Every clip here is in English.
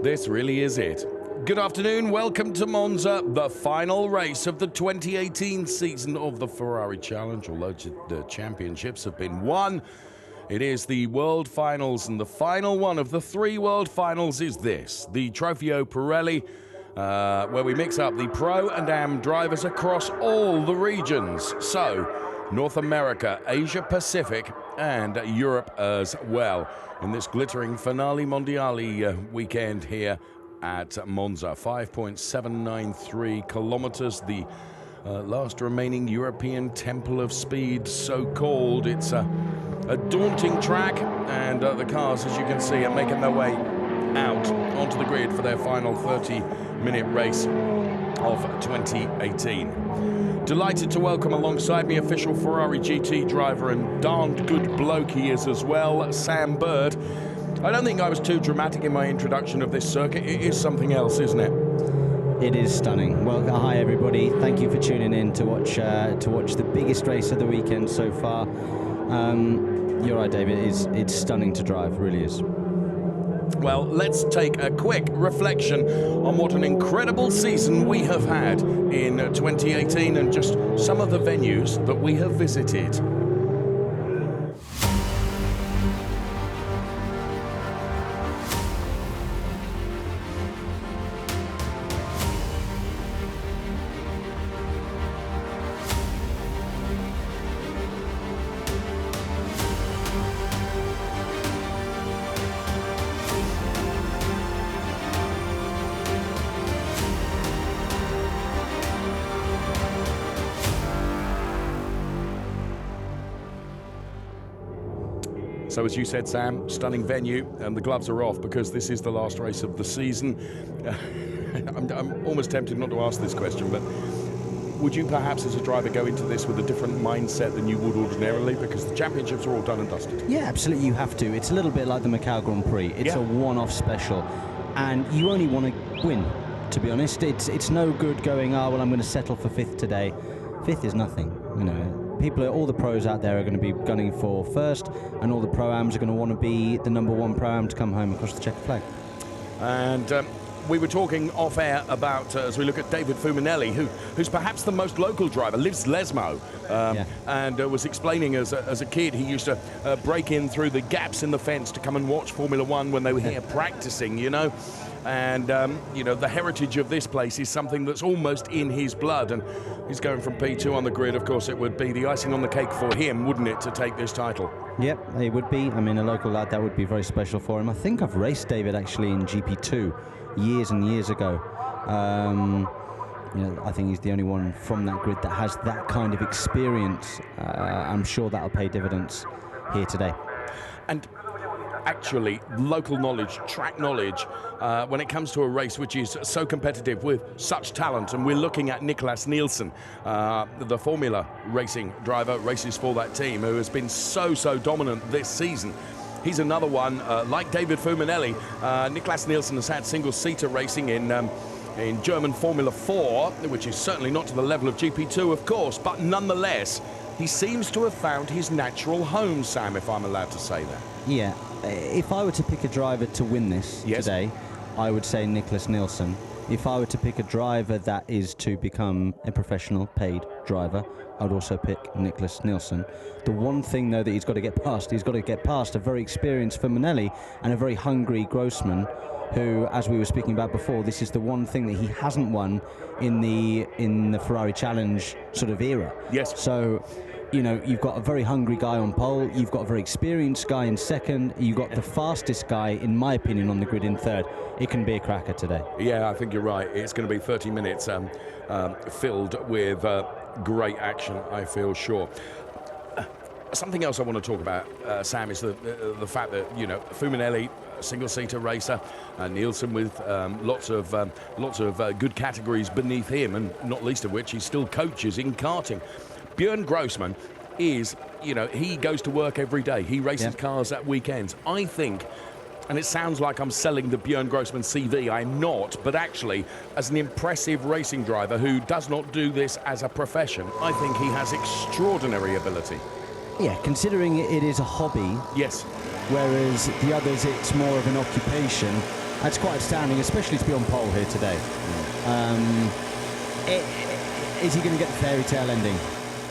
This really is it. Good afternoon, welcome to Monza, the final race of the 2018 season of the Ferrari Challenge. Although the championships have been won, it is the World Finals, and the final one of the three World Finals is this, the Trofeo Pirelli, where we mix up the Pro and Am drivers across all the regions. So, North America, Asia Pacific, and Europe as well, in this glittering Finale Mondiale weekend here at Monza. 5.793 kilometers, the last remaining European Temple of Speed, so-called. It's a daunting track, and the cars, as you can see, are making their way out onto the grid for their final 30-minute race of 2018. Delighted to welcome alongside me official Ferrari GT driver and darned good bloke he is as well, Sam Bird. I don't think I was too dramatic in my introduction of this circuit. It is something else, isn't it? It is stunning. Well, hi everybody. Thank you for tuning in to watch the biggest race of the weekend so far. You're right, David. It's stunning to drive. It really is. Well, let's take a quick reflection on what an incredible season we have had in 2018 and just some of the venues that we have visited. So as you said, Sam, stunning venue, and the gloves are off because this is the last race of the season. I'm almost tempted not to ask this question, but would you perhaps as a driver go into this with a different mindset than you would ordinarily, because the championships are all done and dusted? Yeah, absolutely, you have to. It's a little bit like the Macau Grand Prix. It's a one-off special, and you only want to win, to be honest. It's no good going, well, I'm going to settle for fifth today. Fifth is nothing, you know. All the pros out there are going to be gunning for first, and all the pro-ams are going to want to be the #1 pro-am to come home across the checkered flag. And we were talking off-air about, as we look at David Fuminelli, who's perhaps the most local driver, lives Lesmo, and was explaining as a kid he used to break in through the gaps in the fence to come and watch Formula One when they were here practicing, you know. And, you know, the heritage of this place is something that's almost in his blood. And he's going from P2 on the grid. Of course, it would be the icing on the cake for him, wouldn't it, to take this title? Yep, it would be. I mean, a local lad, that would be very special for him. I think I've raced David, actually, in GP2 years and years ago. You know, I think he's the only one from that grid that has that kind of experience. I'm sure that'll pay dividends here today. And actually, local knowledge, track knowledge, when it comes to a race which is so competitive with such talent, and we're looking at Niklas Nielsen, the Formula racing driver, races for that team, who has been so dominant this season. He's another one, like David Fuminelli. Niklas Nielsen has had single-seater racing in German Formula 4, which is certainly not to the level of GP2, of course, but nonetheless, he seems to have found his natural home, Sam, if I'm allowed to say that. Yeah, if I were to pick a driver to win this today, I would say Niklas Nielsen. If I were to pick a driver that is to become a professional paid driver, I would also pick Niklas Nielsen. The one thing, though, that he's got to get past a very experienced Fuminelli and a very hungry Grossman, who, as we were speaking about before, this is the one thing that he hasn't won in the Ferrari Challenge sort of era. Yes. So, you know, you've got a very hungry guy on pole, you've got a very experienced guy in second, you've got the fastest guy, in my opinion, on the grid in third. It can be a cracker today. Yeah, I think you're right. It's going to be 30 minutes filled with great action, I feel sure. Something else I want to talk about, Sam, is the fact that, you know, Fuminelli, single-seater racer, Nielsen with lots of good categories beneath him, and not least of which he still coaches in karting. Björn Grossman is, you know, he goes to work every day. He races cars at weekends. I think, and it sounds like I'm selling the Björn Grossman CV, I'm not, but actually, as an impressive racing driver who does not do this as a profession, I think he has extraordinary ability. Yeah, considering it is a hobby. Yes. whereas the others, it's more of an occupation. That's quite astounding, especially to be on pole here today. Is he going to get the fairy tale ending?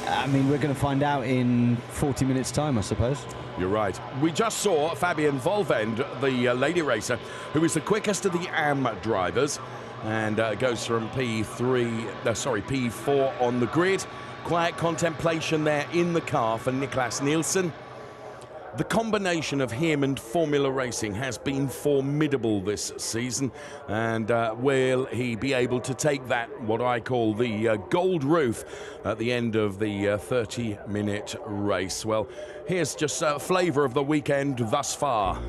I mean, we're going to find out in 40 minutes' time, I suppose. You're right. We just saw Fabian Volvend, the lady racer, who is the quickest of the AM drivers, and goes from P4 on the grid. Quiet contemplation there in the car for Niklas Nielsen. The combination of him and Formula Racing has been formidable this season, and will he be able to take that, what I call the gold roof, at the end of the 30-minute race? Well, here's just a flavour of the weekend thus far.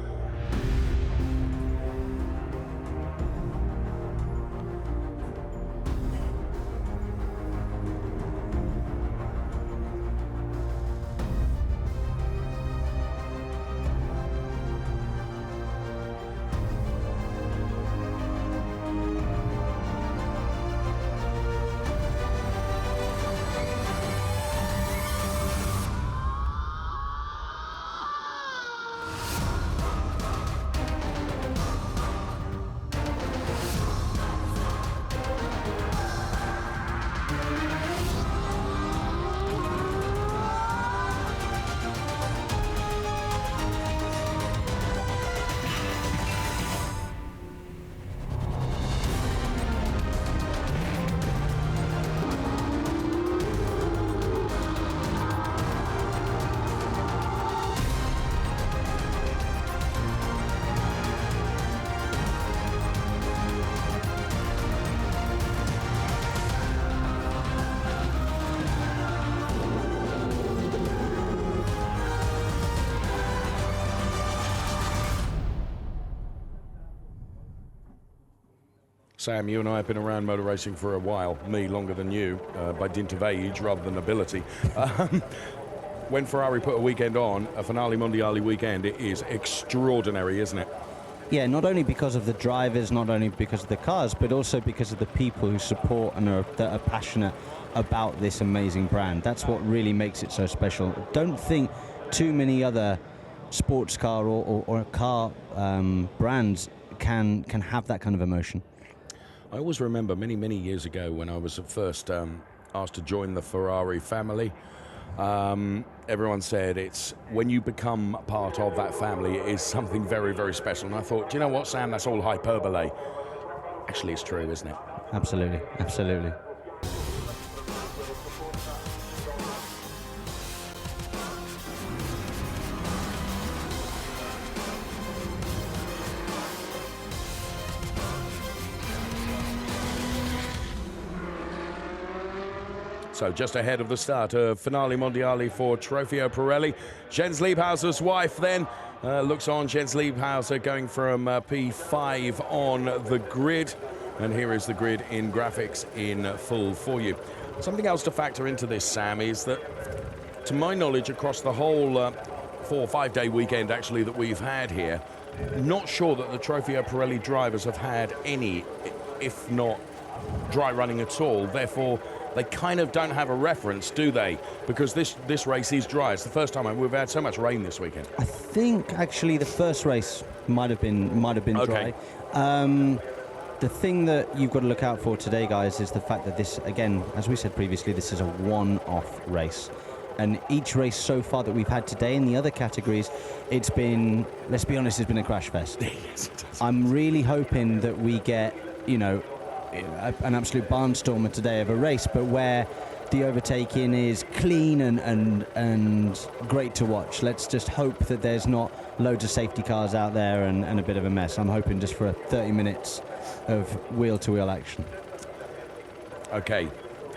Sam, you and I have been around motor racing for a while, me longer than you, by dint of age rather than ability. When Ferrari put a weekend on, a Finale Mondiale weekend, it is extraordinary, isn't it? Yeah, not only because of the drivers, not only because of the cars, but also because of the people who support and that are passionate about this amazing brand. That's what really makes it so special. Don't think too many other sports car or car brands can have that kind of emotion. I always remember many, many years ago when I was at first asked to join the Ferrari family, everyone said it's when you become part of that family, it is something very, very special. And I thought, do you know what, Sam, that's all hyperbole. Actually, it's true, isn't it? Absolutely, absolutely. So just ahead of the start of Finale Mondiale for Trofeo Pirelli. Jens Liebhauser's wife then looks on. Jens Liebhauser going from P5 on the grid. And here is the grid in graphics in full for you. Something else to factor into this, Sam, is that, to my knowledge, across the whole 4 or 5 day weekend actually that we've had here, not sure that the Trofeo Pirelli drivers have had any, if not dry running at all. Therefore, they kind of don't have a reference, do they? Because this race is dry. It's the first time we've had so much rain this weekend. I think actually the first race might have been okay. Dry. The thing that you've got to look out for today, guys, is the fact that this, again, as we said previously, this is a one-off race. And each race so far that we've had today in the other categories, it's been, let's be honest, it's been a crash fest. Yes, it has. I'm really hoping that we get, you know, an absolute barnstormer today of a race, but where the overtaking is clean and great to watch. Let's just hope that there's not loads of safety cars out there and a bit of a mess. I'm hoping just for 30 minutes of wheel-to-wheel action. Okay,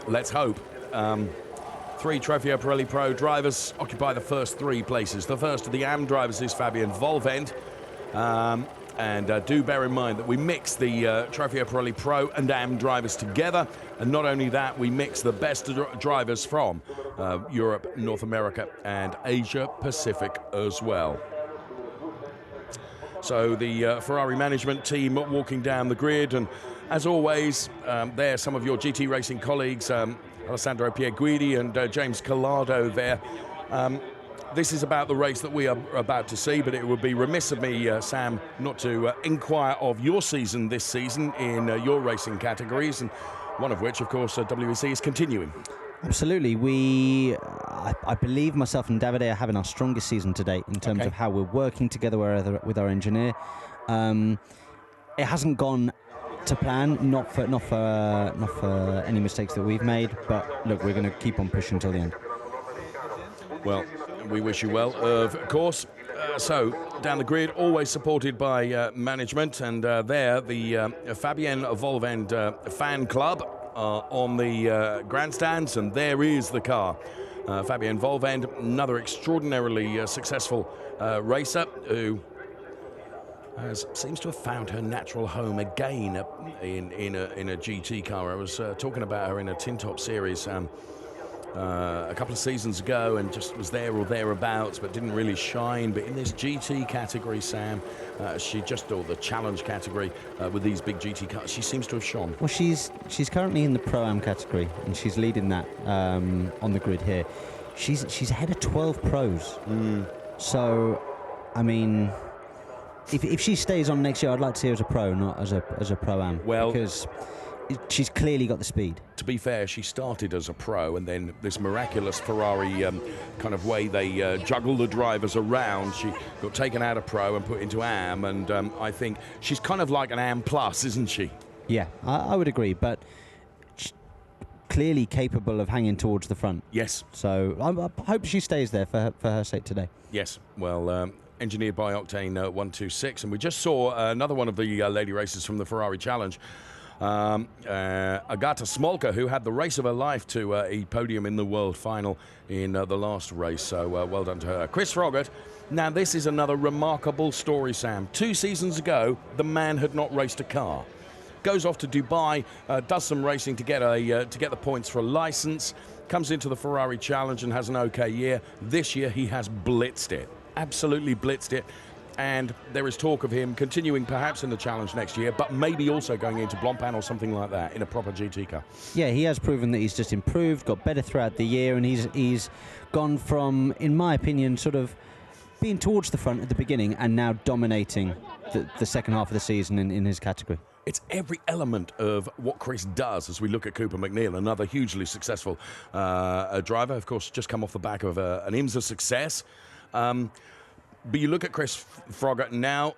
let's hope. 3 Trofeo Pirelli Pro drivers occupy the first 3 places. The first of the AM drivers is Fabian Volvend. And do bear in mind that we mix the Trofeo Pirelli Pro and AM drivers together. And not only that, we mix the best drivers from Europe, North America, and Asia Pacific as well. So the Ferrari management team walking down the grid. And as always, there are some of your GT Racing colleagues, Alessandro Pierguidi and James Collado there. this is about the race that we are about to see, but it would be remiss of me, Sam, not to inquire of your season this season in your racing categories, and one of which, of course, WEC is continuing. Absolutely. I believe myself and Davide are having our strongest season to date in terms of how we're working together with our engineer. It hasn't gone to plan, not for any mistakes that we've made, but look, we're going to keep on pushing till the end. Well, we wish you well, of course. So, down the grid, always supported by management, and there, the Fabienne Volvend fan club on the grandstands, and there is the car. Fabienne Volvend, another extraordinarily successful racer who seems to have found her natural home again in a GT car. I was talking about her in a Tin Top series a couple of seasons ago, and just was there or thereabouts, but didn't really shine. But in this GT category, Sam, or the challenge category with these big GT cars, she seems to have shone. Well, she's currently in the Pro-Am category, and she's leading that on the grid here. She's ahead of 12 pros. So, I mean, if she stays on next year, I'd like to see her as a pro, not as a Pro-Am. Well, because she's clearly got the speed. To be fair, she started as a pro, and then this miraculous Ferrari kind of way they juggle the drivers around, she got taken out of pro and put into AM, and I think she's kind of like an AM plus, isn't she? Yeah, I would agree, but clearly capable of hanging towards the front. Yes. So I hope she stays there for her sake today. Yes, well, engineered by Octane 126, and we just saw another one of the lady racers from the Ferrari Challenge. Agata Smolka, who had the race of her life to a podium in the world final in the last race, so well done to her. Chris Froggatt, now this is another remarkable story, Sam. 2 seasons ago, the man had not raced a car. Goes off to Dubai, does some racing to get the points for a license, comes into the Ferrari Challenge and has an okay year. This year he has blitzed it, absolutely blitzed it. And there is talk of him continuing perhaps in the Challenge next year, but maybe also going into Blancpain or something like that in a proper GT car. Yeah, he has proven that he's just improved, got better throughout the year, and he's gone from, in my opinion, sort of being towards the front at the beginning and now dominating the second half of the season in his category. It's every element of what Chris does as we look at Cooper McNeil, another hugely successful driver, of course, just come off the back of an IMSA success. But you look at Chris Froggatt now,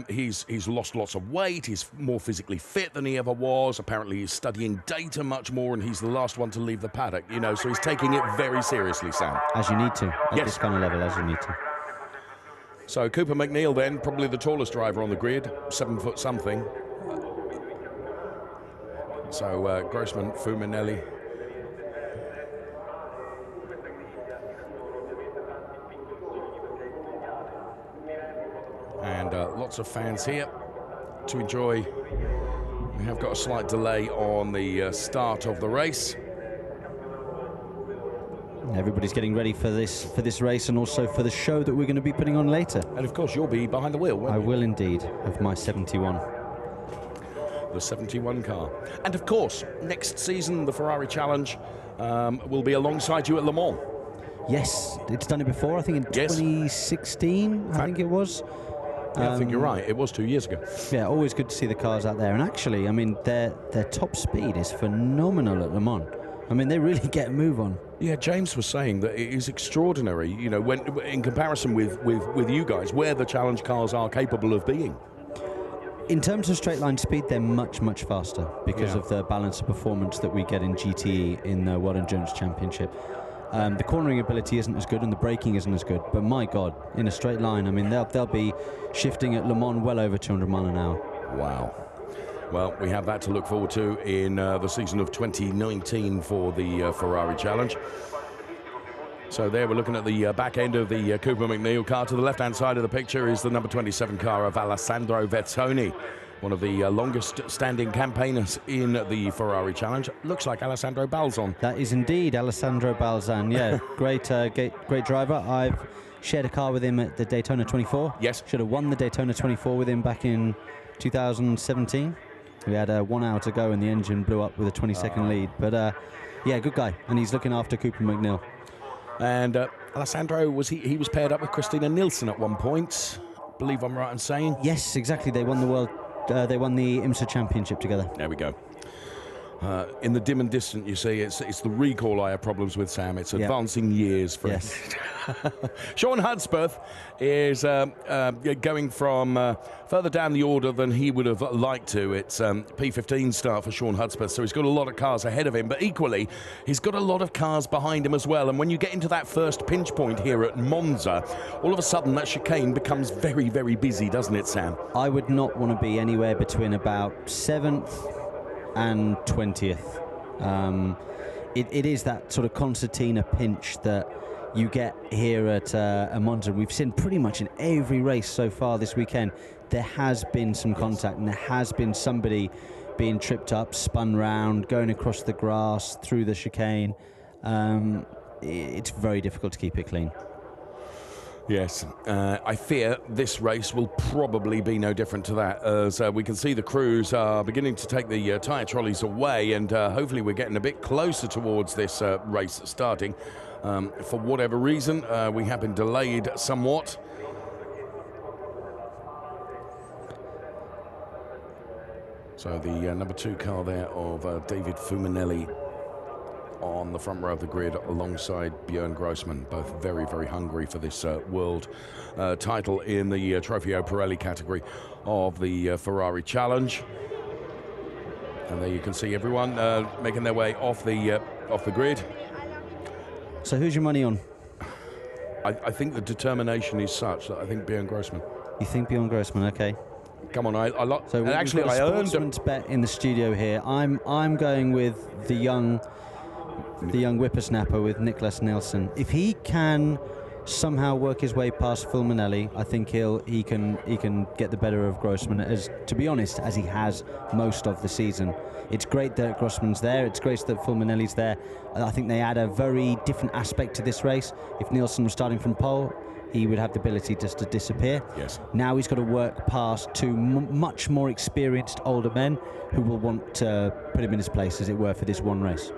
he's lost lots of weight, he's more physically fit than he ever was, apparently he's studying data much more, and he's the last one to leave the paddock, you know, so he's taking it very seriously, Sam. As you need to, at this kind of level, as you need to. So Cooper McNeil then, probably the tallest driver on the grid, 7 foot something. So Grossman, Fuminelli. And lots of fans here to enjoy. We have got a slight delay on the start of the race. Everybody's getting ready for this race, and also for the show that we're going to be putting on later. And of course, you'll be behind the wheel, won't you? I will indeed, of my 71. The 71 car. And of course, next season, the Ferrari Challenge will be alongside you at Le Mans. Yes, it's done it before, I think in 2016, I think it was. Yeah, I think you're right. It was 2 years ago. Yeah, always good to see the cars out there. And actually, I mean, their top speed is phenomenal at Le Mans. I mean, they really get a move on. Yeah, James was saying that it is extraordinary, you know, when in comparison with you guys, where the Challenge cars are capable of being. In terms of straight line speed, they're much, much faster because of the balance of performance that we get in GTE in the World Endurance Championship. The cornering ability isn't as good and the braking isn't as good, but my God, in a straight line, I mean, they'll be shifting at Le Mans well over 200 miles an hour. Wow. Well, we have that to look forward to in the season of 2019 for the Ferrari Challenge. So there we're looking at the back end of the Cooper McNeil car. To the left-hand side of the picture is the number 27 car of Alessandro Vezzoni, one of the longest-standing campaigners in the Ferrari Challenge. Looks like Alessandro Balzan. That is indeed Alessandro Balzan. Yeah, great driver. I've shared a car with him at the Daytona 24. Yes. Should have won the Daytona 24 with him back in 2017. We had 1 hour to go and the engine blew up with a 20-second lead. But yeah, good guy. And he's looking after Cooper McNeil. And Alessandro, he was paired up with Christina Nielsen at one point. Believe I'm right in saying. Yes, exactly. They won they won the IMSA Championship together. There we go. In the dim and distant, you see, it's the recall I have problems with, Sam. It's advancing years for yes. Sean Hudspeth is going from further down the order than he would have liked to. It's P15 start for Sean Hudspeth, so he's got a lot of cars ahead of him, but equally, he's got a lot of cars behind him as well. And when you get into that first pinch point here at Monza, all of a sudden that chicane becomes very, very busy, doesn't it, Sam? I would not want to be anywhere between about 7th and 20th. It is that sort of concertina pinch that you get here at Monza. We've seen pretty much in every race so far this weekend, there has been some contact, and there has been somebody being tripped up, spun round, going across the grass, through the chicane. It's very difficult to keep it clean. Yes, I fear this race will probably be no different to that, as we can see the crews are beginning to take the tyre trolleys away, and hopefully we're getting a bit closer towards this race starting. For whatever reason, we have been delayed somewhat. So the number 2 car there of David Fuminelli on the front row of the grid alongside Björn Grossman, both very, very hungry for this world title in the Trofeo Pirelli category of the Ferrari Challenge. And there you can see everyone making their way off the grid. So who's your money on? I think the determination is such that I think Björn Grossman. You think Björn Grossman? Okay. Come on, So actually I earned a sportsman's bet in the studio here. I'm going with the young whippersnapper with Niklas Nielsen. If he can somehow work his way past Fulminelli, I think he can get the better of Grossman, as to be honest, as he has most of the season. It's great that Grossman's there. It's great that Fulminelli's there. I think they add a very different aspect to this race. If Nielsen was starting from pole, he would have the ability just to disappear. Yes. Now he's got to work past two much more experienced older men who will want to put him in his place, as it were, for this one race.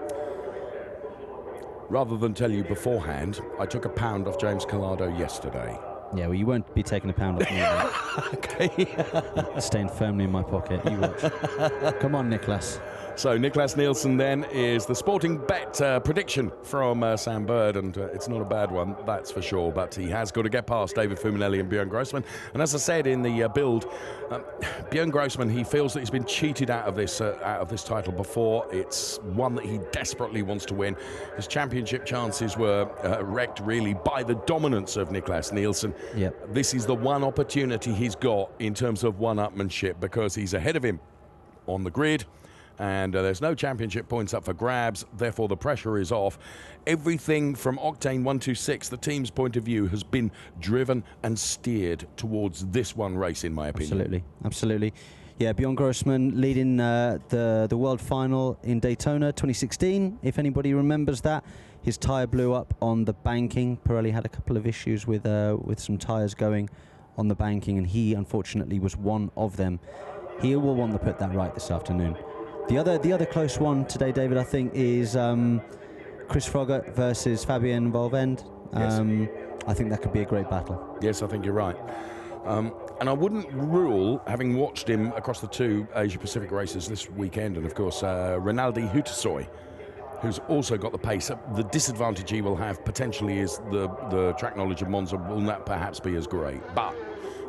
Rather than tell you beforehand, I took £1 off James Collado yesterday. Yeah, well, you won't be taking £1 off me. Okay. Staying firmly in my pocket. You watch. Come on, Niklas. So Niklas Nielsen then is the sporting bet prediction from Sam Bird, and it's not a bad one, that's for sure, but he has got to get past David Fuminelli and Björn Grossman. And as I said in the build, Björn Grossman, he feels that he's been cheated out of this title before. It's one that he desperately wants to win. His championship chances were wrecked really by the dominance of Niklas Nielsen. Yep. This is the one opportunity he's got in terms of one-upmanship, because he's ahead of him on the grid. And there's no championship points up for grabs, therefore the pressure is off. Everything from Octane 126, the team's point of view, has been driven and steered towards this one race, in my opinion. Absolutely. Yeah, Björn Grossman leading the world final in Daytona 2016, if anybody remembers that. His tyre blew up on the banking. Pirelli had a couple of issues with some tyres going on the banking, and he unfortunately was one of them. He will want to put that right this afternoon. The other close one today, David, I think, is Chris Froggatt versus Fabien Volvend. Yes. I think that could be a great battle. Yes, I think you're right. And I wouldn't rule, having watched him across the two Asia-Pacific races this weekend, and of course Rinaldi Hutasoy, who's also got the pace. The disadvantage he will have potentially is the track knowledge of Monza will not perhaps be as great. But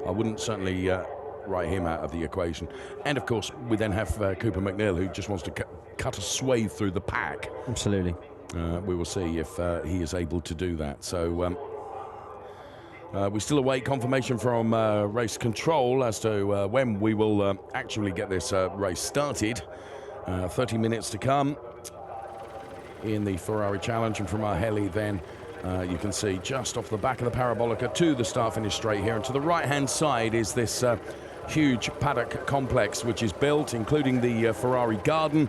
I wouldn't certainly write him out of the equation. And of course we then have Cooper McNeil, who just wants to cut a swathe through the pack. Absolutely. We will see if he is able to do that. So we still await confirmation from race control as to when we will actually get this race started. 30 minutes to come in the Ferrari Challenge, and from our heli then you can see just off the back of the Parabolica to the start-finish straight here, and to the right-hand side is this huge paddock complex which is built, including the Ferrari garden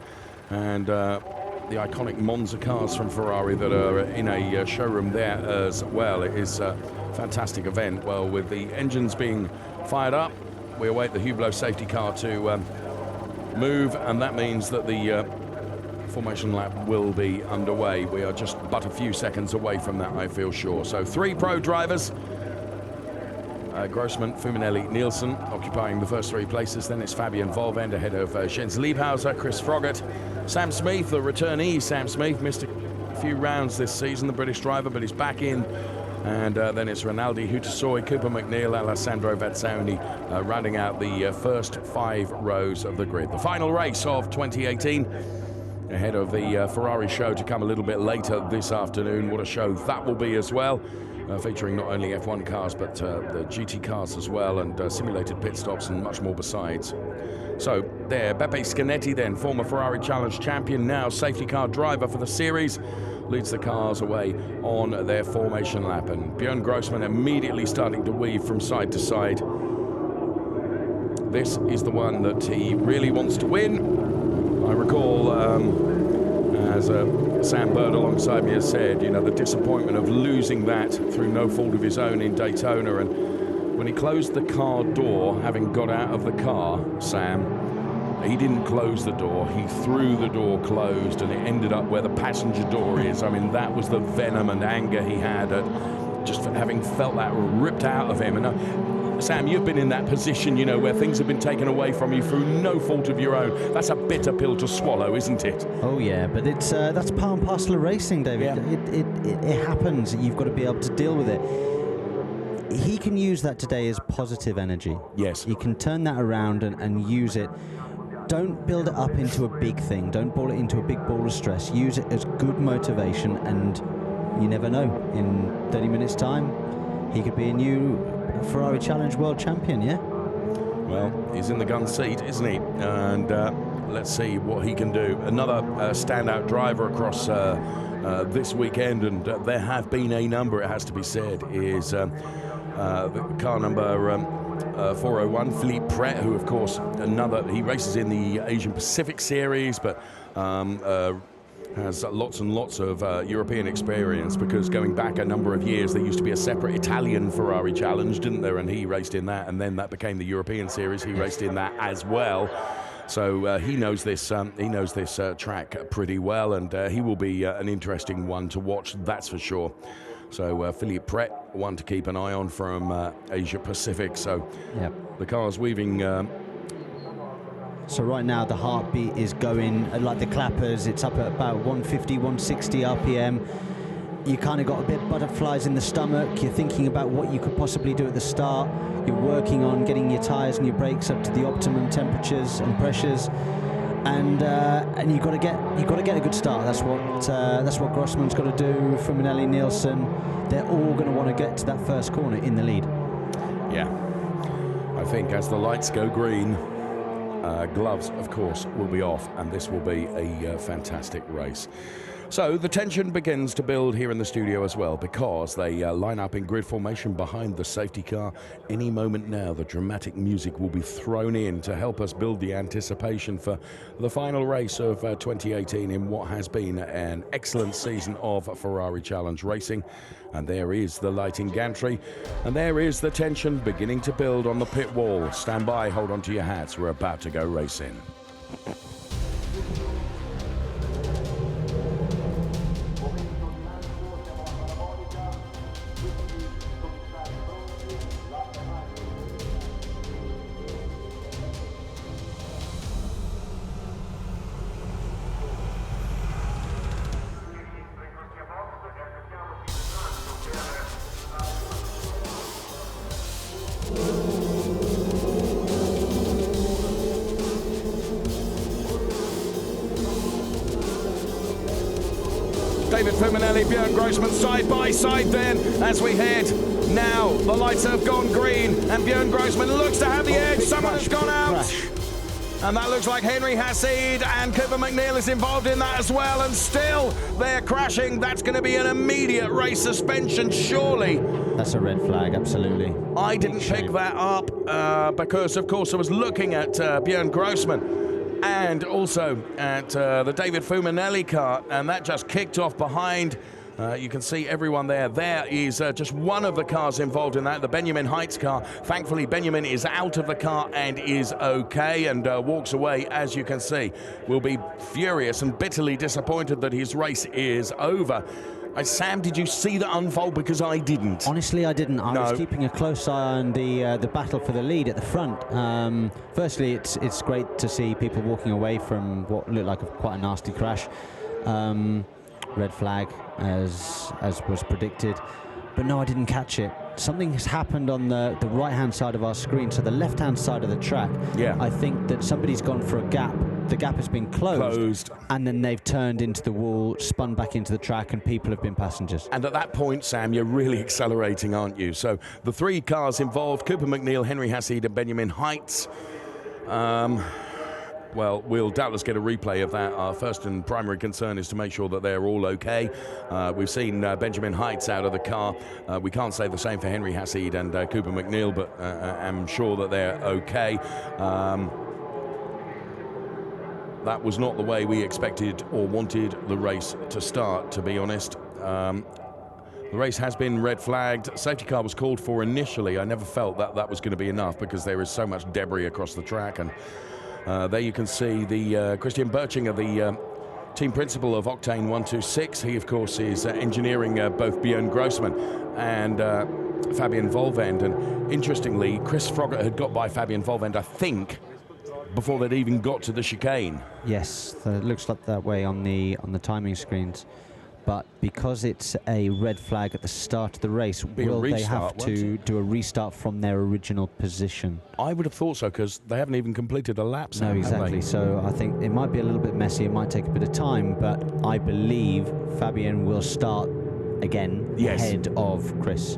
and the iconic Monza cars from Ferrari that are in a showroom there as well. It is a fantastic event. Well, with the engines being fired up, we await the Hublot safety car to move, and that means that the formation lap will be underway. We are just but a few seconds away from that, I feel sure. So 3 pro drivers. Grossman, Fuminelli, Nielsen occupying the first 3 places. Then it's Fabian Volvend ahead of Jens Liebhauser, Chris Froggatt, Sam Smith, the returnee. Sam Smith missed a few rounds this season, the British driver, but he's back in. And then it's Rinaldi Hutasoy, Cooper McNeil, Alessandro Vazzoni rounding out the first 5 rows of the grid. The final race of 2018 ahead of the Ferrari show to come a little bit later this afternoon. What a show that will be as well. Featuring not only F1 cars but the GT cars as well, and simulated pit stops and much more besides. So there, Beppe Scanetti then, former Ferrari Challenge champion, now safety car driver for the series, leads the cars away on their formation lap, and Björn Grossman immediately starting to weave from side to side. This is the one that he really wants to win. I recall as Sam Bird alongside me has said, you know, the disappointment of losing that through no fault of his own in Daytona. And when he closed the car door, having got out of the car, Sam, he didn't close the door, he threw the door closed, and it ended up where the passenger door is. I mean, that was the venom and anger he had at just having felt that ripped out of him. And Sam, you've been in that position, you know, where things have been taken away from you through no fault of your own. That's a bitter pill to swallow, isn't it? Oh yeah, but it's that's part and parcel of racing, David. Yeah. It happens. You've got to be able to deal with it. He can use that today as positive energy. Yes. He can turn that around and use it. Don't build it up into a big thing. Don't ball it into a big ball of stress. Use it as good motivation, and you never know. In 30 minutes' time, he could be a new Ferrari Challenge World Champion, yeah? Well, he's in the gun seat, isn't he? And let's see what he can do. Another standout driver across this weekend, and there have been a number, it has to be said, is the car number 401, Philippe Pret, who, of course, he races in the Asian Pacific Series, but has lots and lots of European experience, because going back a number of years, there used to be a separate Italian Ferrari Challenge, didn't there? And he raced in that, and then that became the European Series. He raced in that as well. So he knows this track pretty well, and he will be an interesting one to watch, that's for sure. So Philippe Pret, one to keep an eye on from Asia Pacific. So yep. The car's weaving. So right now the heartbeat is going like the clappers. It's up at about 150, 160 RPM. You kind of got a bit butterflies in the stomach. You're thinking about what you could possibly do at the start. You're working on getting your tyres and your brakes up to the optimum temperatures and pressures, and you got to get a good start. That's what Grossman's got to do. Fuminelli, Nielsen, they're all going to want to get to that first corner in the lead. Yeah, I think as the lights go green, gloves, of course, will be off, and this will be a fantastic race. So the tension begins to build here in the studio as well, because they line up in grid formation behind the safety car. Any moment now, the dramatic music will be thrown in to help us build the anticipation for the final race of 2018 in what has been an excellent season of Ferrari Challenge racing. And there is the lighting gantry, and there is the tension beginning to build on the pit wall. Stand by, hold on to your hats, we're about to go racing. David Fuminelli, Björn Grossman side by side then as we head. Now the lights have gone green and Björn Grossman looks to have the edge. Someone has gone out. And that looks like Henry Hassid, and Cooper McNeil is involved in that as well. And still they're crashing. That's going to be an immediate race suspension, surely. That's a red flag, absolutely. I didn't pick that up because, of course, I was looking at Björn Grossman and also at the David Fuminelli car, and that just kicked off behind You can see everyone there. There is just one of the cars involved in that, the Benjamin Heights car. Thankfully, Benjamin is out of the car and is okay and walks away, as you can see. Will be furious and bitterly disappointed that his race is over. Sam, did you see that unfold? Because I didn't. Honestly, I didn't. I was keeping a close eye on the battle for the lead at the front. Firstly, it's great to see people walking away from what looked like quite a nasty crash. Red flag, as was predicted. But no, I didn't catch it. Something has happened on the right-hand side of our screen, so the left-hand side of the track. Yeah. I think that somebody's gone for a gap. The gap has been closed, and then they've turned into the wall, spun back into the track, and people have been passengers. And at that point, Sam, you're really accelerating, aren't you? So the three cars involved, Cooper McNeil, Henry Hassid, and Benjamin Heights. Well, we'll doubtless get a replay of that. Our first and primary concern is to make sure that they're all okay. We've seen Benjamin Heights out of the car. We can't say the same for Henry Hassid and Cooper McNeil, but I'm sure that they're okay. That was not the way we expected or wanted the race to start, to be honest. The race has been red flagged. Safety car was called for initially. I never felt that that was going to be enough because there is so much debris across the track. And there you can see the Christian Birchinger, the team principal of Octane 126. He, of course, is engineering both Björn Grossman and Fabian Volvend. And interestingly, Chris Froggatt had got by Fabian Volvend, I think, before they'd even got to the chicane. Yes, it looks like that way on the timing screens. But because it's a red flag at the start of the race, will they have to do a restart from their original position? I would have thought so, because they haven't even completed a lap. No, exactly. So I think it might be a little bit messy. It might take a bit of time, but I believe Fabian will start again ahead of Chris.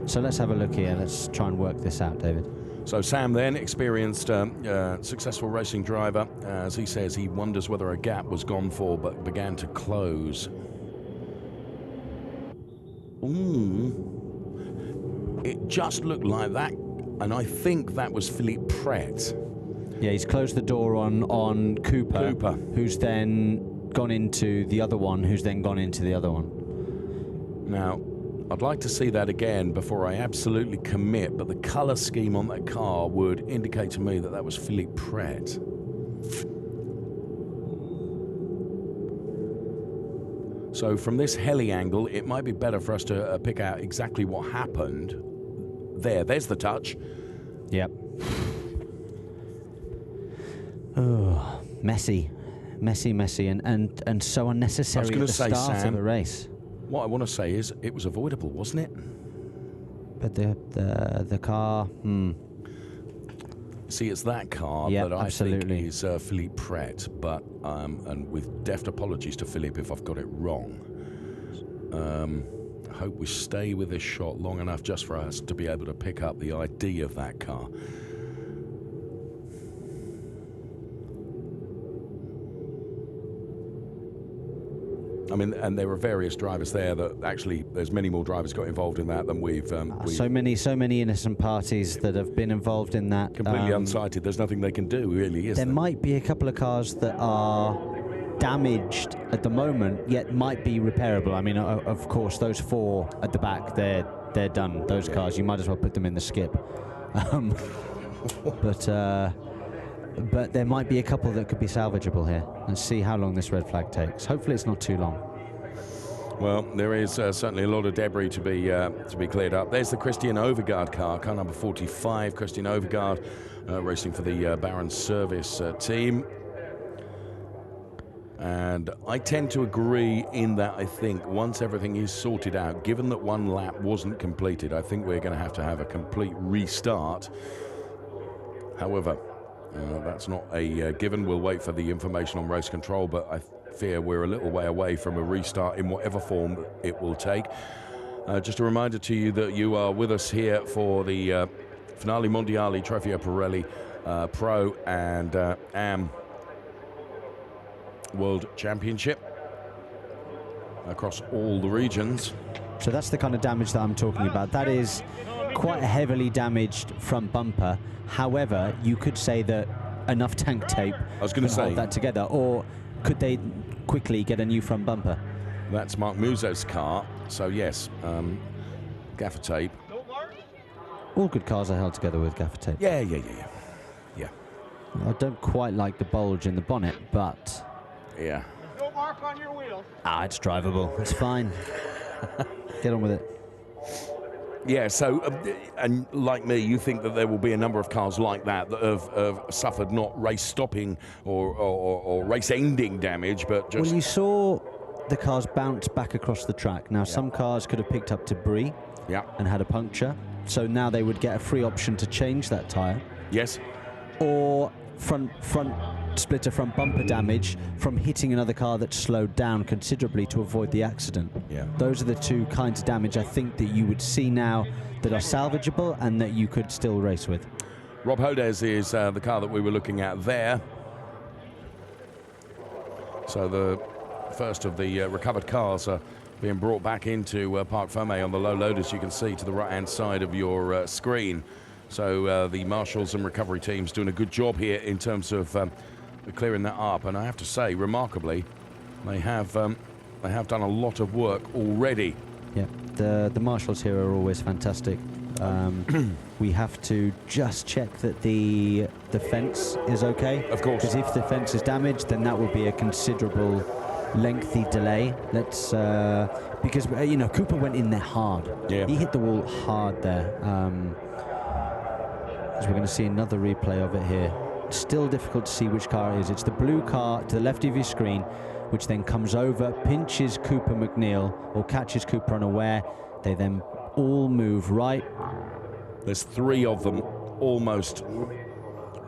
So let's have a look here. Let's try and work this out, David. So Sam then, experienced, successful racing driver. As he says, he wonders whether a gap was gone for, but began to close. It just looked like that, and I think that was Philippe Pret. Yeah, he's closed the door on Cooper, who's then gone into the other one, who's then gone into the other one. Now, I'd like to see that again before I absolutely commit, but the colour scheme on that car would indicate to me that that was Philippe Pret. So from this heli angle, it might be better for us to pick out exactly what happened. There's the touch. Yep. Oh, messy, and so unnecessary at the start of the race. What I want to say is it was avoidable, wasn't it? But the car. See, it's that car that I think is Philippe Pret, but and with deft apologies to Philippe if I've got it wrong. I hope we stay with this shot long enough just for us to be able to pick up the ID of that car. I mean, and there were various drivers there that actually, there's many more drivers got involved in that than we've so many innocent parties that have been involved in that. Completely unsighted. There's nothing they can do, really, is there? There might be a couple of cars that are damaged at the moment, yet might be repairable. I mean, of course, those four at the back, they're done. Those cars, you might as well put them in the skip. But there might be a couple that could be salvageable here. Let's see how long this red flag takes. Hopefully it's not too long. Well, there is certainly a lot of debris to be cleared up. There's the Christian Overgaard car number 45. Christian Overgaard racing for the Baron Service team. And I tend to agree in that I think once everything is sorted out, given that one lap wasn't completed, I think we're going to have a complete restart. However, that's not a given. We'll wait for the information on race control, but I fear we're a little way away from a restart in whatever form it will take. Just a reminder to you that you are with us here for the Finale Mondiale Trofeo Pirelli Pro and Am World Championship across all the regions. So that's the kind of damage that I'm talking about. That is quite a heavily damaged front bumper. However, you could say that enough tank tape hold that together, or could they quickly get a new front bumper? That's Mark Muso's car. So yes, gaffer tape. All good cars are held together with gaffer tape. Yeah. I don't quite like the bulge in the bonnet, but Yeah. No mark on your wheels. it's drivable. It's fine. Get on with it. Yeah, so, and like me, you think that there will be a number of cars like that that have suffered not race-stopping or race-ending damage, but just... Well, you saw the cars bounce back across the track. Now, some cars could have picked up debris and had a puncture, so now they would get a free option to change that tyre. Yes. Or front splitter front bumper damage from hitting another car that slowed down considerably to avoid the accident. Yeah. Those are the two kinds of damage I think that you would see now that are salvageable and that you could still race with. Rob Hodez is the car that we were looking at there. So the first of the recovered cars are being brought back into Parc Ferme on the low load, as you can see to the right-hand side of your screen. So the Marshals and recovery teams doing a good job here in terms of clearing that up. And I have to say, remarkably, they have done a lot of work already. Yeah, the Marshals here are always fantastic. We have to just check that the fence is okay. Of course. Because if the fence is damaged, then that would be a considerable lengthy delay. Let's because you know, Cooper went in there hard. Yeah. He hit the wall hard there. As we're going to see another replay of it here. Still difficult to see which car it is. It's the blue car to the left of your screen, which then comes over, pinches Cooper McNeil, or catches Cooper unaware. They then all move right. There's three of them almost.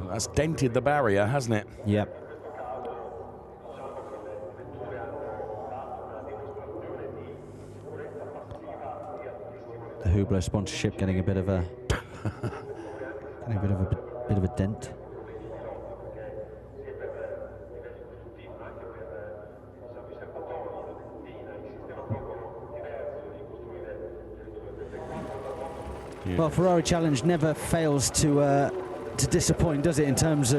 That's dented the barrier, hasn't it? Yep. The Hublot sponsorship getting a bit of a bit of a dent. Yeah. Well, Ferrari Challenge never fails to disappoint, does it? In terms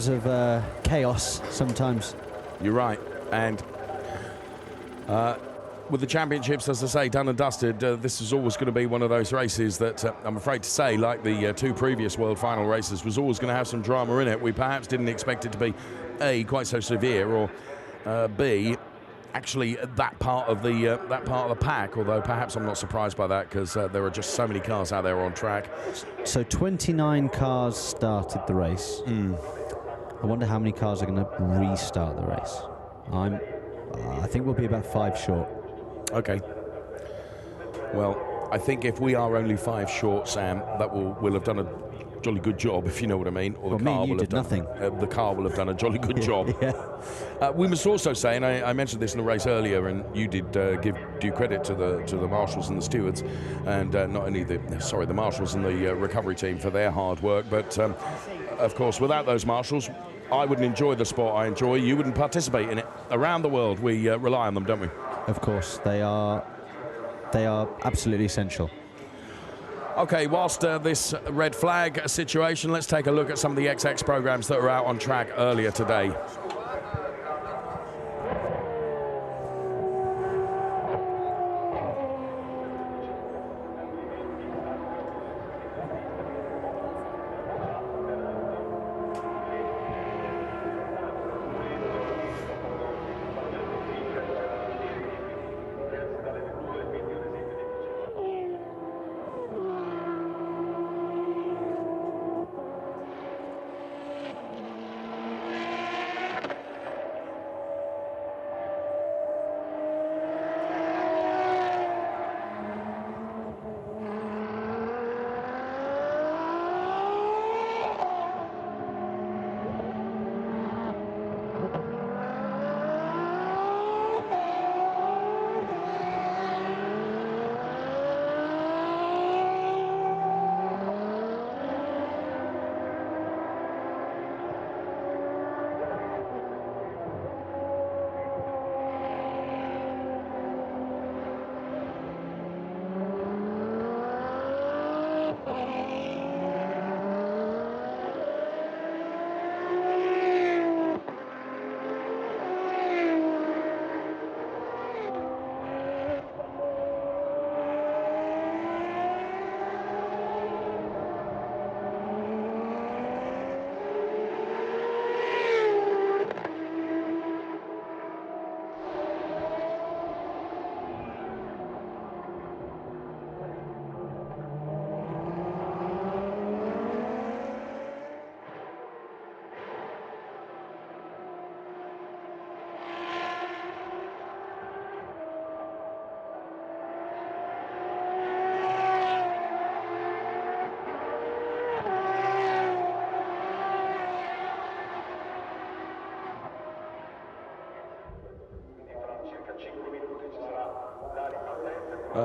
of chaos, sometimes. You're right, and with the championships, as I say, done and dusted, this is always going to be one of those races that I'm afraid to say, like the two previous world final races, was always going to have some drama in it. We perhaps didn't expect it to be A, quite so severe, or B, actually that part of the pack. Although perhaps I'm not surprised by that, because there are just so many cars out there on track. So 29 cars started the race. I wonder how many cars are going to restart the race. I think we'll be about 5 short. Okay. Well, I think if we are only 5 short, Sam, that we'll have done a jolly good job, if you know what I mean. Or well, the car me and you will have did nothing. The car will have done a jolly good job. Yeah. We must also say, and I mentioned this in the race earlier, and you did give due credit to the Marshals and the stewards, and not only the Marshals and the recovery team for their hard work, but of course, without those Marshals, I wouldn't enjoy the sport I enjoy. You wouldn't participate in it. Around the world, we rely on them, don't we? Of course, they are absolutely essential. Okay, whilst this red flag situation, let's take a look at some of the XX programs that are out on track earlier today.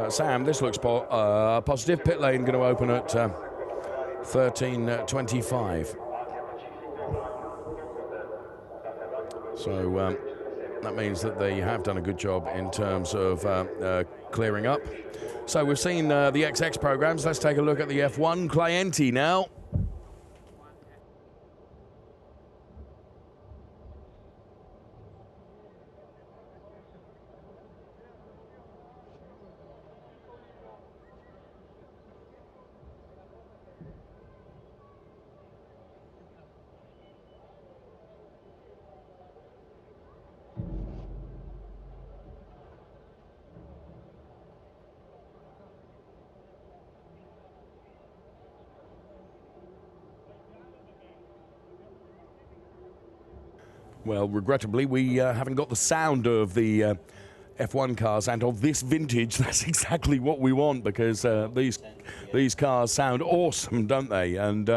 Sam, this looks positive. Pit lane going to open at 13:25. So that means that they have done a good job in terms of clearing up. So we've seen the XX programs. Let's take a look at the F1 Clienti now. Well, regrettably, we haven't got the sound of the F1 cars, and of this vintage, that's exactly what we want, because these cars sound awesome, don't they? And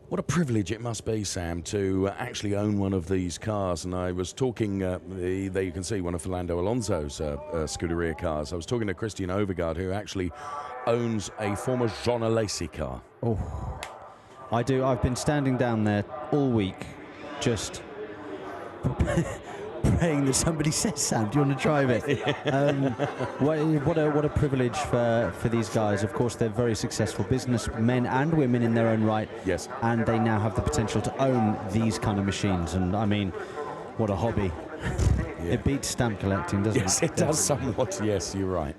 what a privilege it must be, Sam, to actually own one of these cars. And I was talking, there you can see one of Fernando Alonso's Scuderia cars. I was talking to Christian Overgaard, who actually owns a former Jean Alesi car. Oh, I do. I've been standing down there all week, just praying that somebody says, Sam, do you want to drive it? What a privilege for these guys. Of course, they're very successful businessmen and women in their own right. Yes. And they now have the potential to own these kind of machines. And I mean, what a hobby. Yeah. It beats stamp collecting, doesn't it? Yes, it does somewhat. Yes, you're right.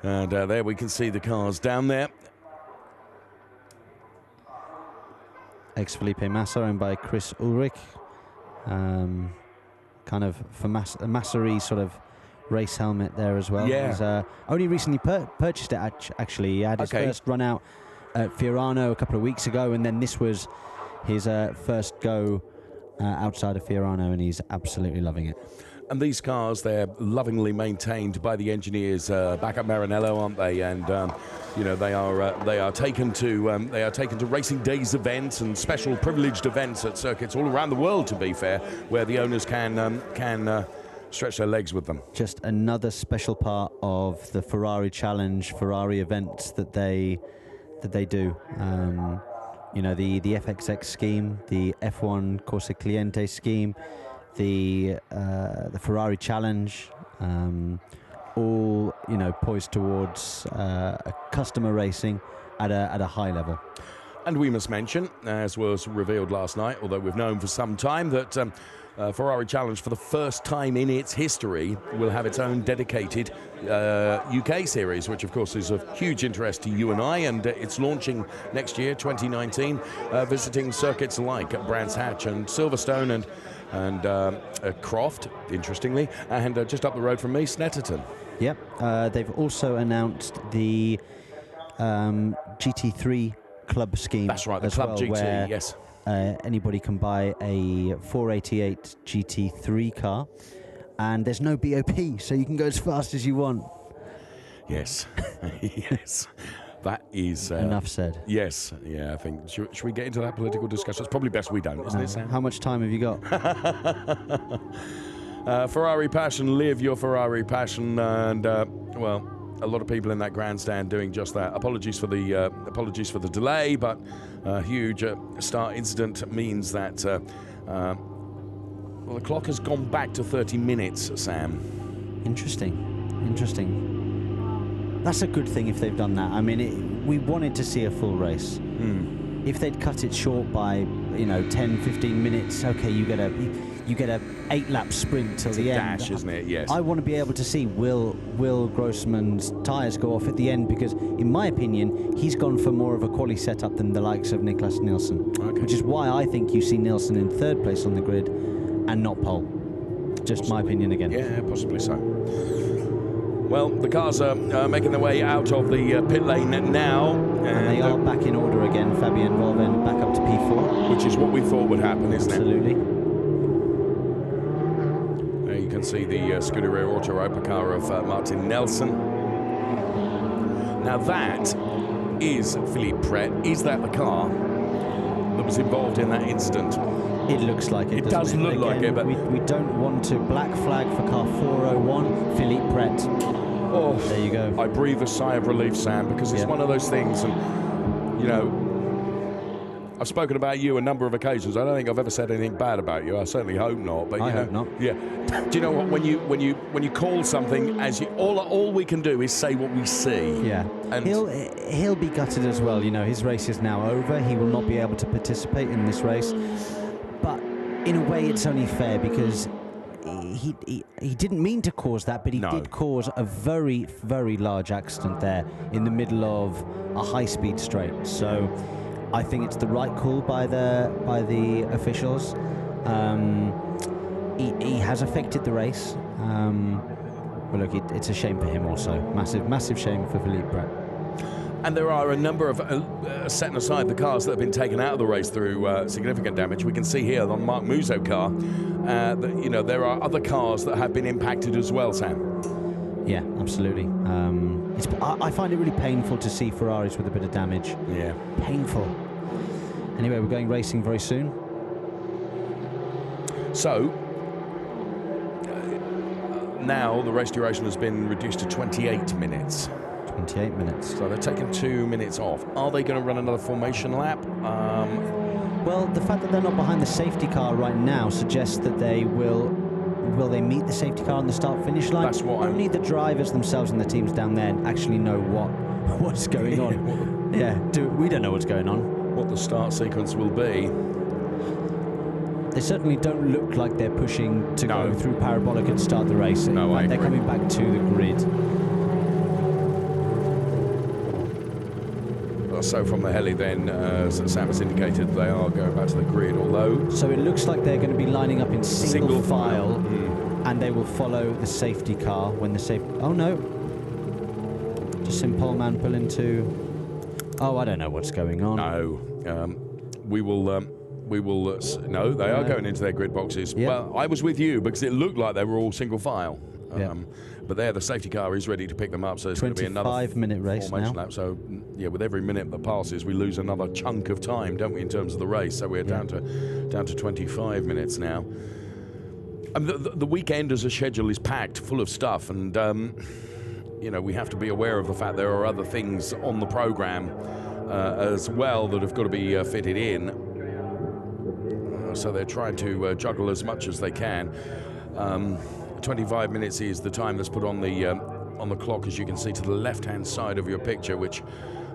And there we can see the cars down there. Ex-Felipe Massa, owned by Chris Ulrich. Kind of for Massery sort of race helmet there as well. Yeah. He's only recently purchased it, actually. He had his first run out at Fiorano a couple of weeks ago, and then this was his first go outside of Fiorano, and he's absolutely loving it. And these cars, they're lovingly maintained by the engineers back at Maranello, aren't they? And you know, they are taken to racing days events and special privileged events at circuits all around the world, to be fair, where the owners can stretch their legs with them. Just another special part of the Ferrari Challenge, Ferrari events that they do. You know, the FXX scheme, the F1 Corsa Cliente scheme, the Ferrari Challenge, all, you know, poised towards customer racing at a high level. And we must mention, as was revealed last night, although we've known for some time, that Ferrari Challenge, for the first time in its history, will have its own dedicated UK series, which of course is of huge interest to you and I, and it's launching next year, 2019, visiting circuits like Brands Hatch and Silverstone and Croft, interestingly, and just up the road from me, Snetterton. Yep, they've also announced the GT3 club scheme. That's right, the Club GT, where, yes. Anybody can buy a 488 GT3 car, and there's no BOP, so you can go as fast as you want. Yes, yes. That is... enough said. Yes, yeah, I think... Should we get into that political discussion? It's probably best we don't, isn't it, Sam? How much time have you got? Ferrari passion, live your Ferrari passion, and, well, a lot of people in that grandstand doing just that. Apologies for the delay, but a huge start incident means that, well, the clock has gone back to 30 minutes, Sam. Interesting, interesting. That's a good thing if they've done that. I mean, we wanted to see a full race. Mm. If they'd cut it short by, you know, 10, 15 minutes, okay, you get a 8-lap sprint till the end. Dash, isn't it? Yes. I want to be able to see will Grossman's tyres go off at the end, because, in my opinion, he's gone for more of a quali setup than the likes of Niklas Nielsen, okay. Which is why I think you see Nielsen in 3rd place on the grid and not pole. Just my opinion again. Yeah, possibly so. Well, the cars are making their way out of the pit lane now. And they are back in order again. Fabien Volven back up to P4. Which is what we thought would happen, isn't it? Absolutely. There you can see the Scuderia Auto Hypercar of Martin Nelson. Now that is Philippe Pret. Is that the car that was involved in that incident? It looks like it. It does look like it, but we don't want to black flag for car 401, Philippe Pret. Oh, there you go. I breathe a sigh of relief, Sam, because it's one of those things, and, you know, I've spoken about you a number of occasions. I don't think I've ever said anything bad about you. I certainly hope not. But I hope not. Yeah. Do you know what? When you call something, all we can do is say what we see. Yeah. And he'll be gutted as well. You know, his race is now over. He will not be able to participate in this race. But in a way, it's only fair because he didn't mean to cause that, but he did cause a very, very large accident there in the middle of a high-speed straight. So I think it's the right call by the officials. He has affected the race. But look, it's a shame for him also. Massive, massive shame for Philippe Brett. And there are a number of, setting aside the cars that have been taken out of the race through significant damage. We can see here on the Marc Musso car that, you know, there are other cars that have been impacted as well, Sam. Yeah, absolutely. I find it really painful to see Ferraris with a bit of damage. Yeah. Painful. Anyway, we're going racing very soon. So, now the race duration has been reduced to 28 minutes. 28 minutes. So they're taking 2 minutes off. Are they going to run another formation lap? Well, the fact that they're not behind the safety car right now suggests that they will they meet the safety car on the start-finish line? That's what only the drivers themselves and the teams down there actually know what's going on. Yeah, we don't know what's going on. What the start sequence will be. They certainly don't look like they're pushing to go through parabolic and start the race. No, like they're coming back to the grid. So from the heli then, as Sam has indicated, they are going back to the grid, although... So it looks like they're going to be lining up in single file, and they will follow the safety car when the safety... Oh, no. Just some pole man pull into... Oh, I don't know what's going on. No. We will... no, they are going into their grid boxes. Yep. Well, I was with you because it looked like they were all single file. But there, the safety car is ready to pick them up, so it's going to be another 25-minute race now. Lap. So, yeah, with every minute that passes, we lose another chunk of time, don't we, in terms of the race? So we're down to 25 minutes now. And the weekend as a schedule is packed, full of stuff, and you know, we have to be aware of the fact there are other things on the program as well that have got to be fitted in. So they're trying to juggle as much as they can. 25 minutes is the time that's put on the clock, as you can see to the left-hand side of your picture, which